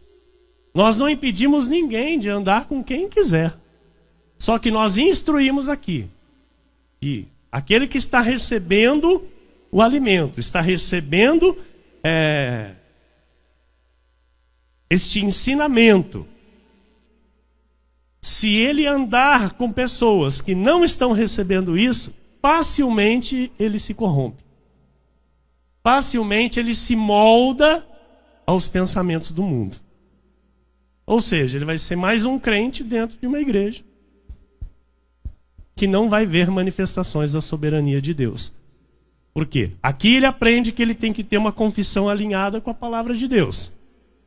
Nós não impedimos ninguém de andar com quem quiser. Só que nós instruímos aqui que aquele que está recebendo o alimento, está recebendo este ensinamento, se ele andar com pessoas que não estão recebendo isso, facilmente ele se corrompe. Facilmente ele se molda aos pensamentos do mundo. Ou seja, ele vai ser mais um crente dentro de uma igreja que não vai ver manifestações da soberania de Deus. Por quê? Aqui ele aprende que ele tem que ter uma confissão alinhada com a palavra de Deus.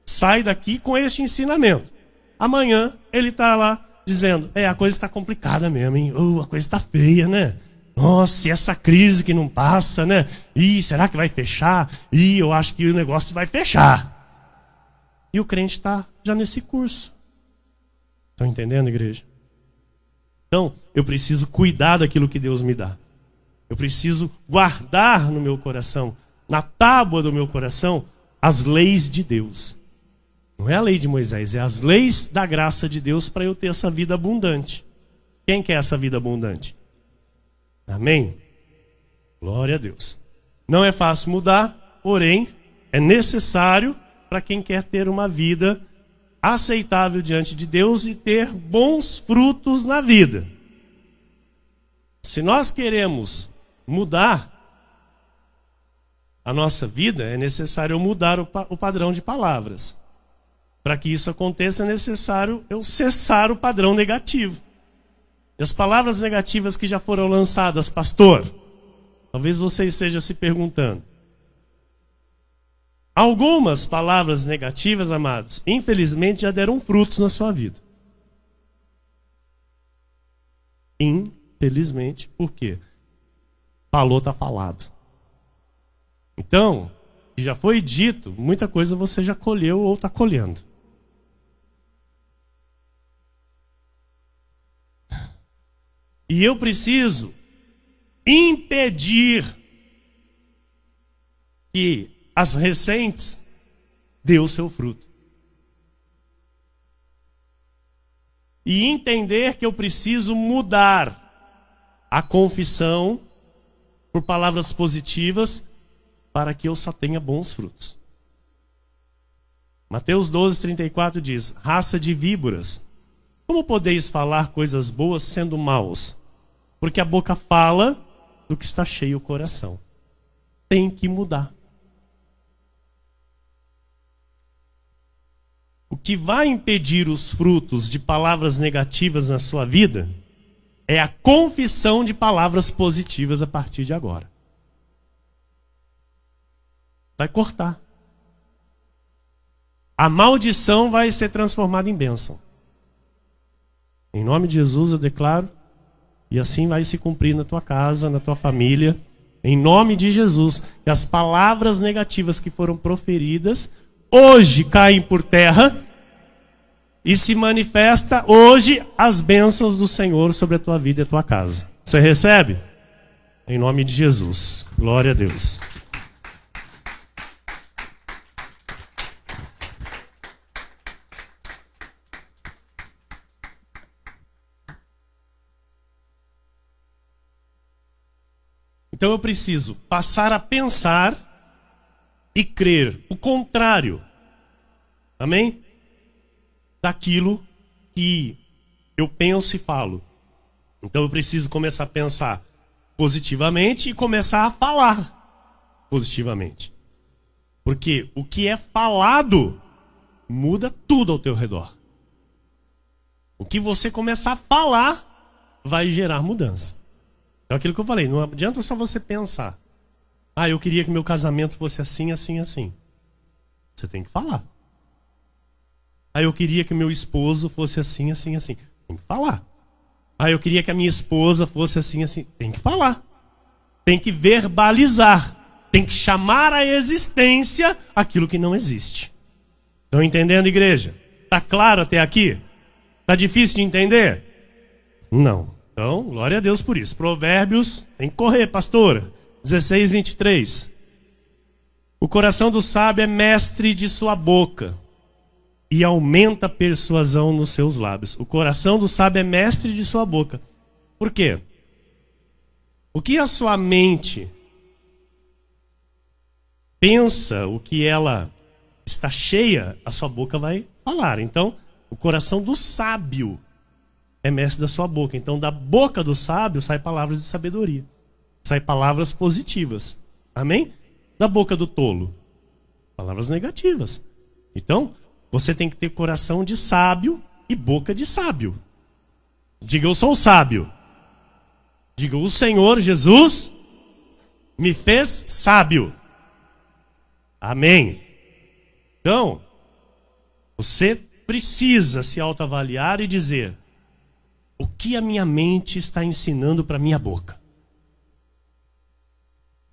Sai daqui com este ensinamento. Amanhã ele está lá dizendo, a coisa está complicada mesmo, hein? A coisa está feia, né? Nossa, e essa crise que não passa, né? Será que vai fechar? Eu acho que o negócio vai fechar. E o crente está já nesse curso. Estão entendendo, igreja? Então, eu preciso cuidar daquilo que Deus me dá. Eu preciso guardar no meu coração, na tábua do meu coração, as leis de Deus. Não é a lei de Moisés, é as leis da graça de Deus para eu ter essa vida abundante. Quem quer essa vida abundante? Amém? Glória a Deus. Não é fácil mudar, porém, é necessário para quem quer ter uma vida aceitável diante de Deus e ter bons frutos na vida. Se nós queremos mudar a nossa vida, é necessário mudar o padrão de palavras. Para que isso aconteça, é necessário eu cessar o padrão negativo. E as palavras negativas que já foram lançadas, pastor, talvez você esteja se perguntando. Algumas palavras negativas, amados, infelizmente já deram frutos na sua vida. Infelizmente, por quê? Falou, está falado. Então, já foi dito, muita coisa você já colheu ou está colhendo. E eu preciso impedir que as recentes dê o seu fruto. E entender que eu preciso mudar a confissão por palavras positivas para que eu só tenha bons frutos. Mateus 12:34 diz, raça de víboras, como podeis falar coisas boas sendo maus? Porque a boca fala do que está cheio o coração. Tem que mudar. O que vai impedir os frutos de palavras negativas na sua vida é a confissão de palavras positivas a partir de agora. Vai cortar. A maldição vai ser transformada em bênção. Em nome de Jesus eu declaro, e assim vai se cumprir na tua casa, na tua família, em nome de Jesus, que as palavras negativas que foram proferidas, hoje caem por terra, e se manifesta hoje as bênçãos do Senhor sobre a tua vida e a tua casa. Você recebe? Em nome de Jesus. Glória a Deus. Então eu preciso passar a pensar e crer o contrário. Amém? Daquilo que eu penso e falo. Então eu preciso começar a pensar positivamente e começar a falar positivamente. Porque o que é falado muda tudo ao teu redor. O que você começar a falar vai gerar mudança. É aquilo que eu falei, não adianta só você pensar. Eu queria que meu casamento fosse assim, assim, assim. Você tem que falar. Eu queria que meu esposo fosse assim, assim, assim. Tem que falar. Eu queria que a minha esposa fosse assim, assim. Tem que falar. Tem que verbalizar. Tem que chamar à existência aquilo que não existe. Estão entendendo, igreja? Está claro até aqui? Está difícil de entender? Não. Então, glória a Deus por isso. Provérbios, tem que correr, pastora. 16, 23. O coração do sábio é mestre de sua boca e aumenta a persuasão nos seus lábios. O coração do sábio é mestre de sua boca. Por quê? O que a sua mente pensa, o que ela está cheia, a sua boca vai falar. Então, o coração do sábio é mestre da sua boca. Então, da boca do sábio sai palavras de sabedoria. Sai palavras positivas. Amém? Da boca do tolo, palavras negativas. Então, você tem que ter coração de sábio e boca de sábio. Diga, eu sou sábio. Diga, o Senhor Jesus me fez sábio. Amém. Então, você precisa se autoavaliar e dizer: o que a minha mente está ensinando para a minha boca?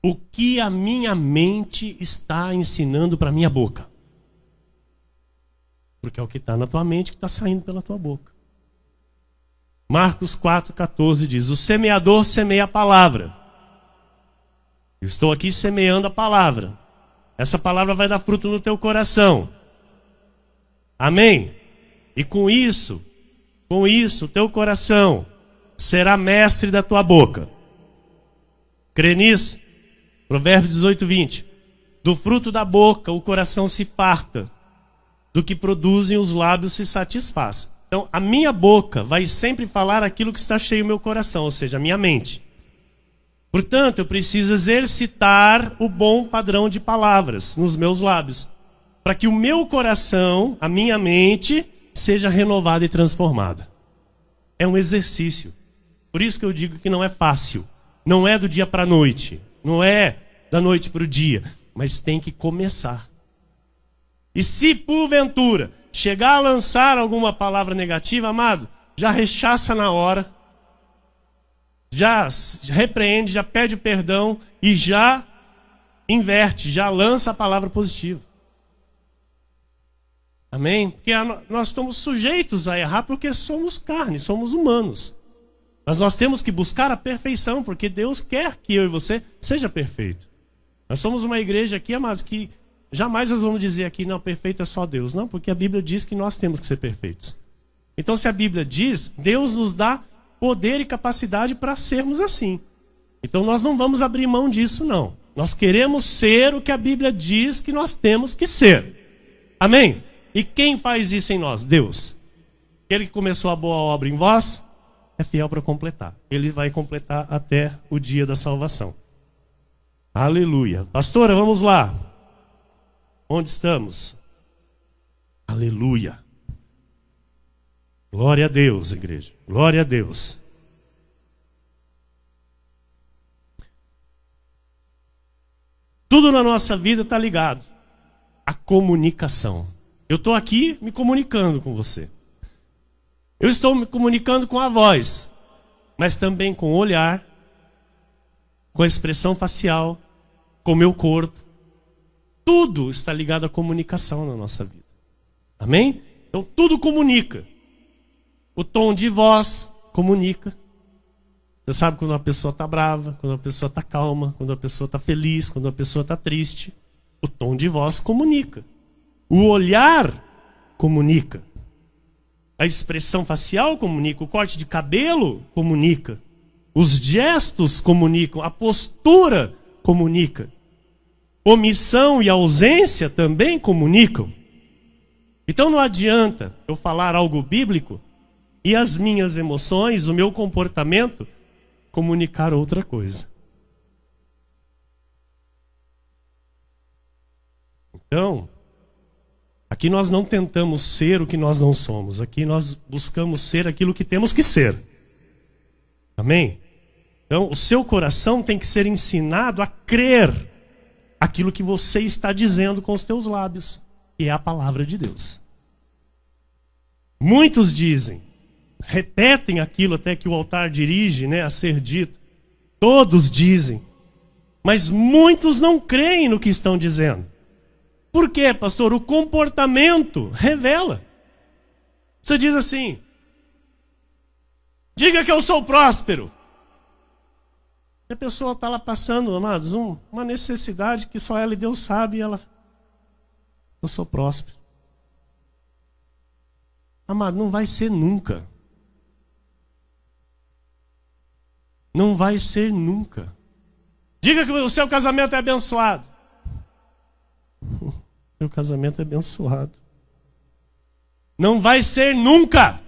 O que a minha mente está ensinando para a minha boca? Porque é o que está na tua mente que está saindo pela tua boca. Marcos 4,14 diz: o semeador semeia a palavra. Eu estou aqui semeando a palavra. Essa palavra vai dar fruto no teu coração. Amém? E com isso, o teu coração será mestre da tua boca. Crê nisso? Provérbios 18, 20. Do fruto da boca o coração se farta, do que produzem os lábios se satisfaz. Então, a minha boca vai sempre falar aquilo que está cheio no meu coração, ou seja, a minha mente. Portanto, eu preciso exercitar o bom padrão de palavras nos meus lábios, para que o meu coração, a minha mente, seja renovada e transformada. É um exercício. Por isso que eu digo que não é fácil. Não é do dia para a noite. Não é da noite para o dia. Mas tem que começar. E se porventura chegar a lançar alguma palavra negativa, amado, já rechaça na hora, já repreende, já pede perdão e já inverte, já lança a palavra positiva. Amém? Porque nós estamos sujeitos a errar porque somos carne, somos humanos. Mas nós temos que buscar a perfeição, porque Deus quer que eu e você seja perfeito. Nós somos uma igreja aqui, amados, que jamais nós vamos dizer aqui, não, perfeito é só Deus. Não, porque a Bíblia diz que nós temos que ser perfeitos. Então, se a Bíblia diz, Deus nos dá poder e capacidade para sermos assim. Então, nós não vamos abrir mão disso, não. Nós queremos ser o que a Bíblia diz que nós temos que ser. Amém? E quem faz isso em nós? Deus. Aquele que começou a boa obra em vós é fiel para completar. Ele vai completar até o dia da salvação. Aleluia. Pastora, vamos lá. Onde estamos? Aleluia. Glória a Deus, igreja. Glória a Deus. Tudo na nossa vida está ligado à comunicação. Eu estou aqui me comunicando com você. Eu estou me comunicando com a voz, mas também com o olhar, com a expressão facial, com o meu corpo. Tudo está ligado à comunicação na nossa vida. Amém? Então tudo comunica. O tom de voz comunica. Você sabe quando uma pessoa está brava, quando uma pessoa está calma, quando uma pessoa está feliz, quando uma pessoa está triste. O tom de voz comunica. O olhar comunica. A expressão facial comunica. O corte de cabelo comunica. Os gestos comunicam. A postura comunica. Omissão e ausência também comunicam. Então não adianta eu falar algo bíblico e as minhas emoções, o meu comportamento, comunicar outra coisa. Então, aqui nós não tentamos ser o que nós não somos. Aqui nós buscamos ser aquilo que temos que ser. Amém? Então, o seu coração tem que ser ensinado a crer aquilo que você está dizendo com os teus lábios, que é a palavra de Deus. Muitos dizem, repetem aquilo até que o altar dirige, a ser dito. Todos dizem, Mas muitos não creem no que estão dizendo. Por quê, pastor? O comportamento revela. Você diz assim: diga que eu sou próspero. E a pessoa está lá passando, amados, uma necessidade que só ela e Deus sabe, e ela: eu sou próspero. Amado, não vai ser nunca. Não vai ser nunca. Diga que o seu casamento é abençoado. Meu casamento é abençoado. Não vai ser nunca.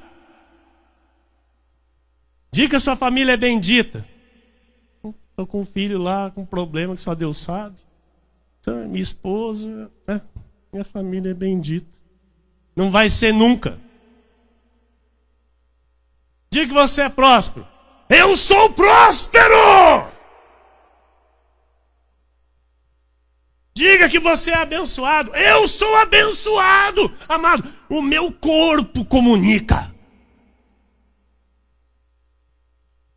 Diga que a sua família é bendita. Estou com um filho lá com um problema que só Deus sabe. Então, minha esposa, minha família é bendita. Não vai ser nunca. Diga que você é próspero. Eu sou próspero! Diga que você é abençoado. Eu sou abençoado. Amado, o meu corpo comunica.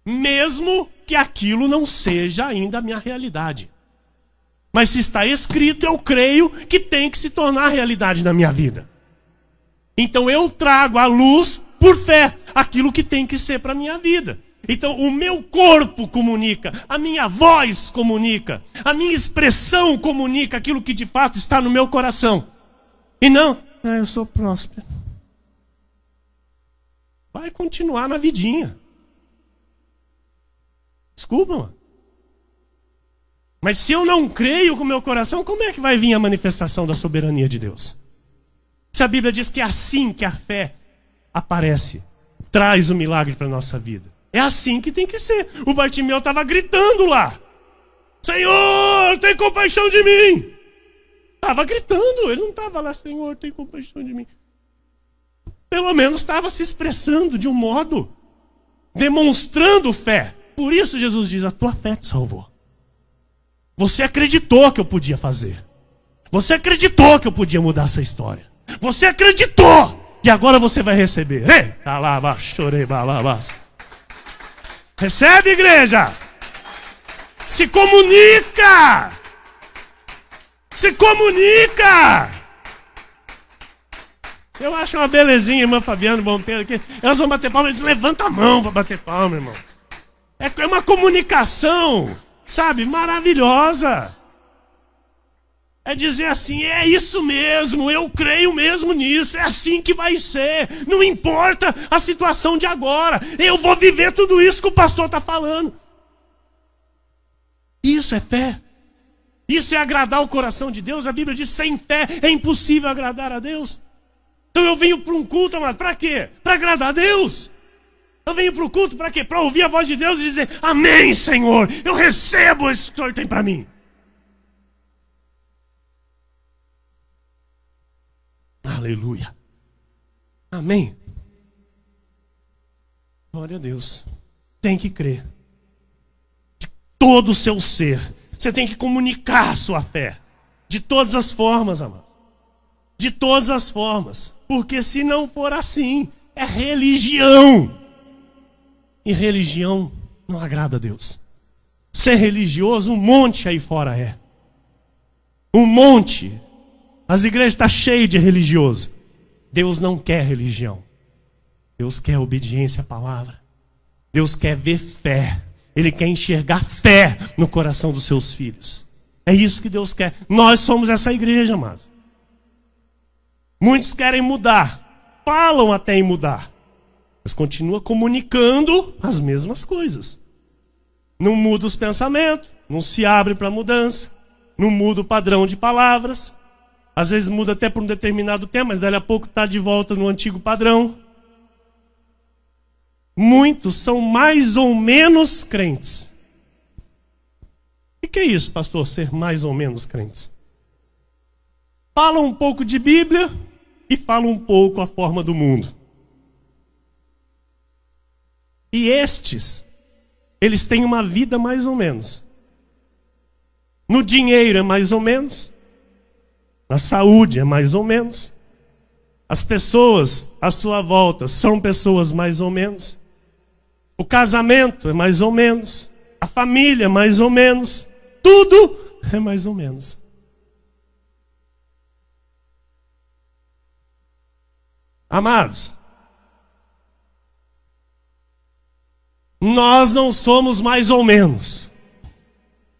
Mesmo que aquilo não seja ainda a minha realidade. Mas se está escrito, eu creio que tem que se tornar realidade na minha vida. Então eu trago à luz, por fé, aquilo que tem que ser para a minha vida. Então o meu corpo comunica, a minha voz comunica, a minha expressão comunica aquilo que de fato está no meu coração. E não, eu sou próspero. Vai continuar na vidinha. Desculpa, mano. Mas se eu não creio com o meu coração, como é que vai vir a manifestação da soberania de Deus? Se a Bíblia diz que é assim que a fé aparece, traz o milagre para a nossa vida. É assim que tem que ser. O Bartimeu estava gritando lá: Senhor, tem compaixão de mim. Estava gritando, ele não estava lá: Senhor, tem compaixão de mim. Pelo menos estava se expressando de um modo, demonstrando fé. Por isso Jesus diz: a tua fé te salvou. Você acreditou que eu podia fazer. Você acreditou que eu podia mudar essa história. Você acreditou. E agora você vai receber. Recebe, igreja. Se comunica. Se comunica. Eu acho uma belezinha, irmã Fabiana, bom Pedro, aqui. Elas vão bater palma, eles levantam a mão para bater palma, irmão. É uma comunicação, sabe, maravilhosa. É dizer assim: é isso mesmo, eu creio mesmo nisso, é assim que vai ser. Não importa a situação de agora, eu vou viver tudo isso que o pastor está falando. Isso é fé. Isso é agradar o coração de Deus. A Bíblia diz: sem fé é impossível agradar a Deus. Então eu venho para um culto, amado, para quê? Para agradar a Deus. Eu venho para o culto para quê? Para ouvir a voz de Deus e dizer: amém, Senhor, eu recebo isso que o Senhor tem para mim. Aleluia. Amém. Glória a Deus. Tem que crer. De todo o seu ser. Você tem que comunicar a sua fé. De todas as formas, amado. De todas as formas. Porque se não for assim, é religião. E religião não agrada a Deus. Ser religioso, um monte aí fora é. Um monte. As igrejas estão cheias de religioso. Deus não quer religião. Deus quer obediência à palavra. Deus quer ver fé. Ele quer enxergar fé no coração dos seus filhos. É isso que Deus quer. Nós somos essa igreja, amados. Muitos querem mudar. Falam até em mudar. Mas continua comunicando as mesmas coisas. Não muda os pensamentos. Não se abre para mudança. Não muda o padrão de palavras. Às vezes muda até por um determinado tempo, mas dali a pouco está de volta no antigo padrão. Muitos são mais ou menos crentes. O que é isso, pastor, ser mais ou menos crentes? Falam um pouco de Bíblia e falam um pouco a forma do mundo. E estes, eles têm uma vida mais ou menos. No dinheiro é mais ou menos. Na saúde é mais ou menos. As pessoas à sua volta são pessoas mais ou menos. O casamento é mais ou menos. A família é mais ou menos. tudo é mais ou menos. Amados, nós não somos mais ou menos.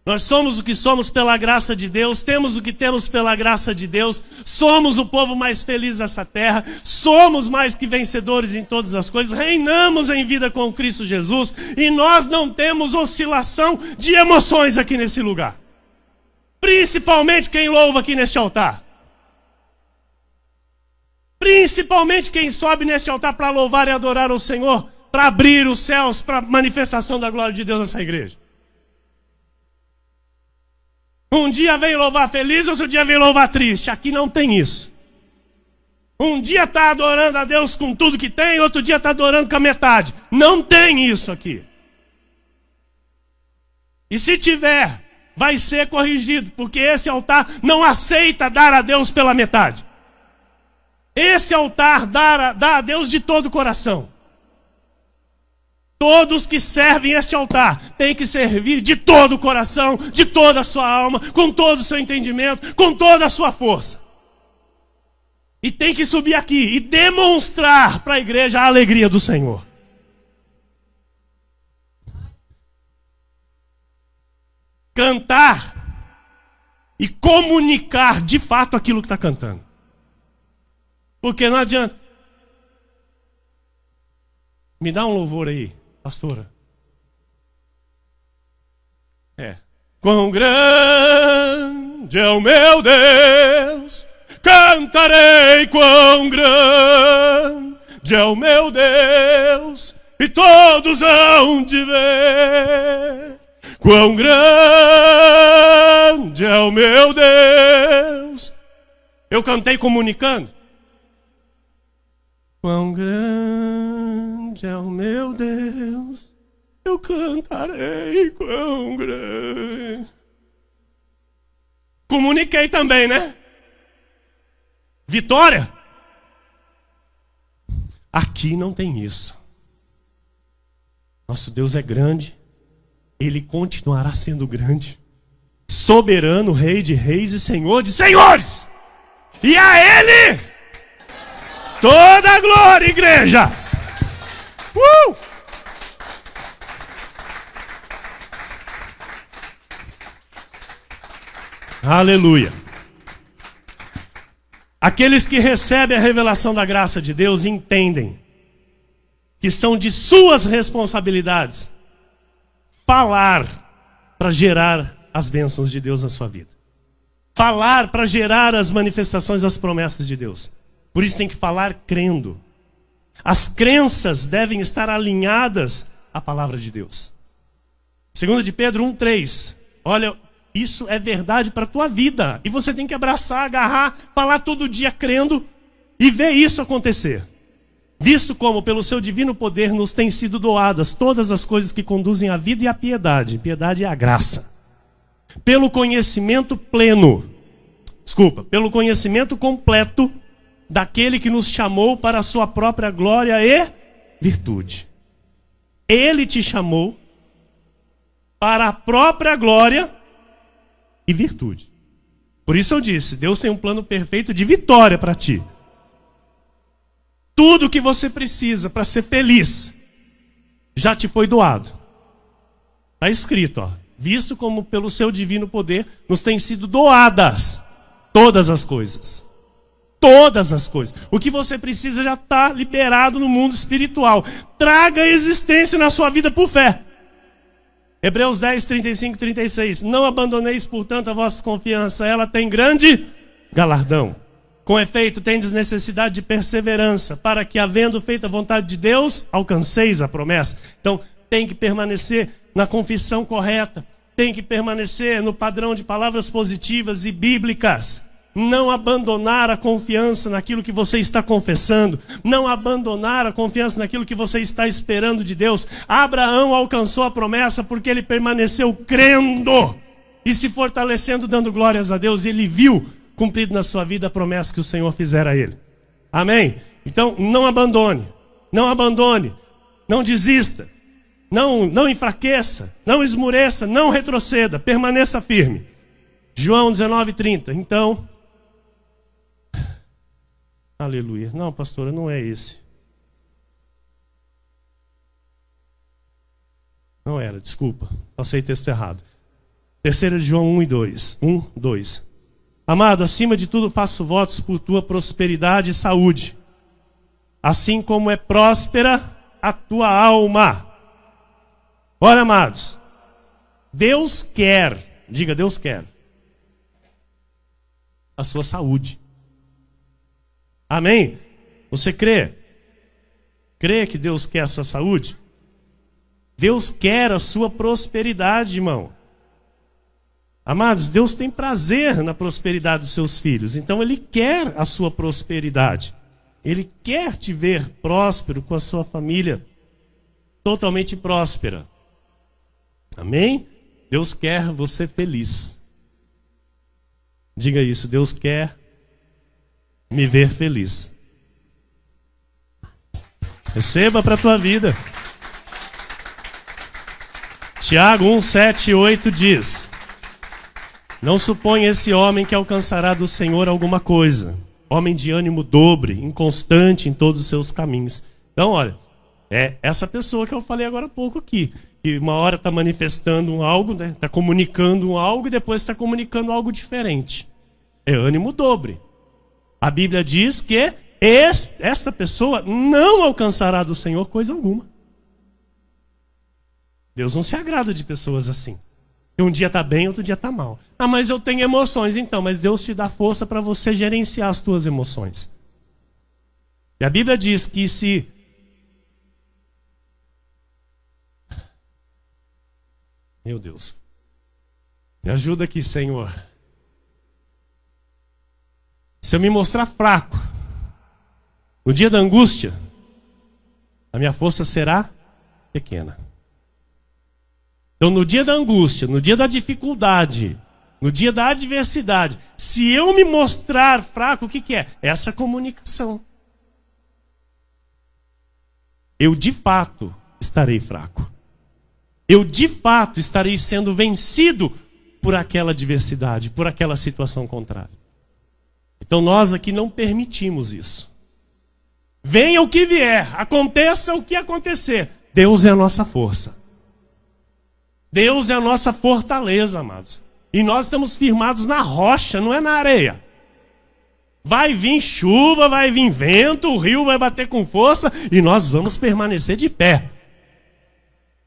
Nós somos o que somos pela graça de Deus, temos o que temos pela graça de Deus, somos o povo mais feliz dessa terra, somos mais que vencedores em todas as coisas, reinamos em vida com Cristo Jesus, e nós não temos oscilação de emoções aqui nesse lugar. Principalmente quem louva aqui neste altar. Principalmente quem sobe neste altar para louvar e adorar o Senhor, para abrir os céus, para a manifestação da glória de Deus nessa igreja. Um dia vem louvar feliz, outro dia vem louvar triste. Aqui não tem isso. Um dia está adorando a Deus com tudo que tem, outro dia está adorando com a metade. Não tem isso aqui. E se tiver, vai ser corrigido, porque esse altar não aceita dar a Deus pela metade. Esse altar dá a Deus de todo o coração. Todos que servem este altar têm que servir de todo o coração, de toda a sua alma, com todo o seu entendimento, com toda a sua força. E tem que subir aqui e demonstrar para a igreja a alegria do Senhor. Cantar e comunicar de fato aquilo que está cantando. Porque não adianta. Me dá um louvor aí, pastora. Quão grande é o meu Deus, cantarei quão grande é o meu Deus, e todos hão de ver. Quão grande é o meu Deus. Eu cantei comunicando. Quão grande é o meu Deus, eu cantarei quão grande. Comuniquei também, né? Vitória? Aqui não tem isso. Nosso Deus é grande, Ele continuará sendo grande, soberano, Rei de reis e Senhor de senhores. E a Ele toda a glória, igreja. Aleluia. Aqueles que recebem a revelação da graça de Deus entendem que são de suas responsabilidades falar para gerar as bênçãos de Deus na sua vida. Falar para gerar as manifestações das promessas de Deus. Por isso tem que falar crendo. As crenças devem estar alinhadas à palavra de Deus. 2 de Pedro 1:3. Olha, isso é verdade para a tua vida. E você tem que abraçar, agarrar, falar todo dia crendo e ver isso acontecer. Visto como pelo seu divino poder nos têm sido doadas todas as coisas que conduzem à vida e à piedade. Piedade é a graça. Pelo conhecimento completo daquele que nos chamou para a sua própria glória e virtude. Ele te chamou para a própria glória e virtude. Por isso eu disse, Deus tem um plano perfeito de vitória para ti. Tudo que você precisa para ser feliz já te foi doado. Está escrito, ó. Visto como pelo seu divino poder nos têm sido doadas todas as coisas. Todas as coisas. O que você precisa já está liberado no mundo espiritual. Traga a existência na sua vida por fé. Hebreus 10, 35 e 36. Não abandoneis, portanto, a vossa confiança. Ela tem grande galardão. Com efeito, tendes necessidade de perseverança, para que, havendo feito a vontade de Deus, alcanceis a promessa. Então, tem que permanecer na confissão correta. Tem que permanecer no padrão de palavras positivas e bíblicas. Não abandonar a confiança naquilo que você está confessando. Não abandonar a confiança naquilo que você está esperando de Deus. Abraão alcançou a promessa porque ele permaneceu crendo e se fortalecendo, dando glórias a Deus. E ele viu cumprido na sua vida a promessa que o Senhor fizera a ele. Amém? Então, não abandone. Não abandone. Não desista. Não enfraqueça, não esmureça, não retroceda, permaneça firme. João 19:30. Então, aleluia. Não, pastora, não é esse. Não era, desculpa. Passei texto errado. 3 João 1:2. 1:2. Amado, acima de tudo faço votos por tua prosperidade e saúde, assim como é próspera a tua alma. Ora, amados, Deus quer, diga, Deus quer a sua saúde. Amém? Você crê? Crê que Deus quer a sua saúde? Deus quer a sua prosperidade, irmão. Amados, Deus tem prazer na prosperidade dos seus filhos. Então Ele quer a sua prosperidade. Ele quer te ver próspero, com a sua família totalmente próspera. Amém? Deus quer você feliz. Diga isso, Deus quer me ver feliz. Receba para a tua vida. Tiago 1:7-8 diz: não suponha esse homem que alcançará do Senhor alguma coisa. Homem de ânimo dobre, inconstante em todos os seus caminhos. Então, olha, é essa pessoa que eu falei agora há pouco aqui, que uma hora está manifestando algo, né? Está comunicando algo e depois está comunicando algo diferente. É ânimo dobre. A Bíblia diz que esta pessoa não alcançará do Senhor coisa alguma. Deus não se agrada de pessoas assim. Um dia está bem, outro dia está mal. Ah, mas eu tenho emoções. Então, mas Deus te dá força para você gerenciar as tuas emoções. E a Bíblia diz que se... Meu Deus. Me ajuda aqui, Senhor. Se eu me mostrar fraco, no dia da angústia, a minha força será pequena. Então, no dia da angústia, no dia da dificuldade, no dia da adversidade, se eu me mostrar fraco, o que é? Essa comunicação. Eu, de fato, estarei fraco. Eu, de fato, estarei sendo vencido por aquela adversidade, por aquela situação contrária. Então, nós aqui não permitimos isso. Venha o que vier, aconteça o que acontecer, Deus é a nossa força. Deus é a nossa fortaleza, amados. E nós estamos firmados na rocha, não é na areia. Vai vir chuva, vai vir vento, o rio vai bater com força e nós vamos permanecer de pé.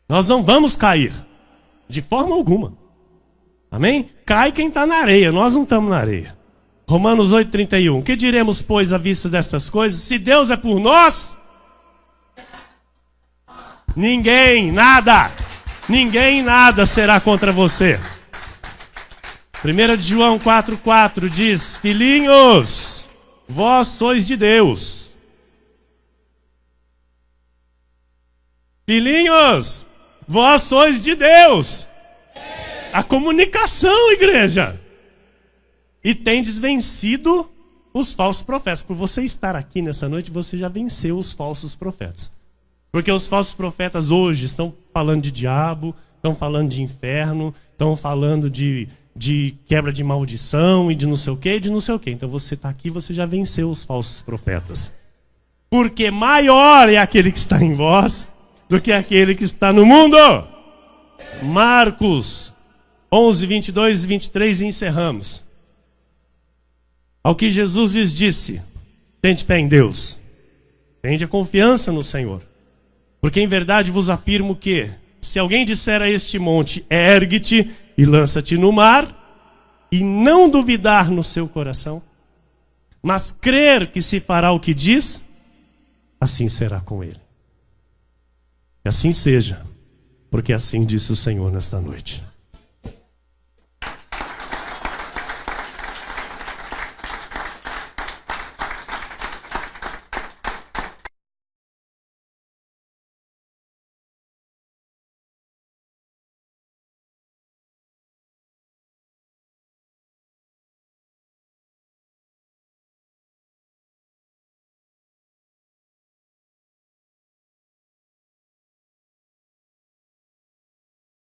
Nós não vamos cair, de forma alguma. Amém? Cai quem está na areia, nós não estamos na areia. Romanos 8:31. Que diremos, pois, à vista destas coisas? Se Deus é por nós, ninguém, nada será contra você. 1 João 4:4 diz: filhinhos, vós sois de Deus. Filhinhos, vós sois de Deus. A comunicação, igreja. E tendes vencido os falsos profetas. Por você estar aqui nessa noite, você já venceu os falsos profetas. Porque os falsos profetas hoje estão falando de diabo, estão falando de inferno, estão falando de quebra de maldição e de não sei o quê, e de não sei o quê. Então você está aqui, você já venceu os falsos profetas. Porque maior é aquele que está em vós do que aquele que está no mundo. Marcos 11:22-23 e encerramos. Ao que Jesus lhes disse: tende fé em Deus, tende a confiança no Senhor. Porque em verdade vos afirmo que, se alguém disser a este monte, ergue-te e lança-te no mar, e não duvidar no seu coração, mas crer que se fará o que diz, assim será com ele. Que assim seja, porque assim disse o Senhor nesta noite.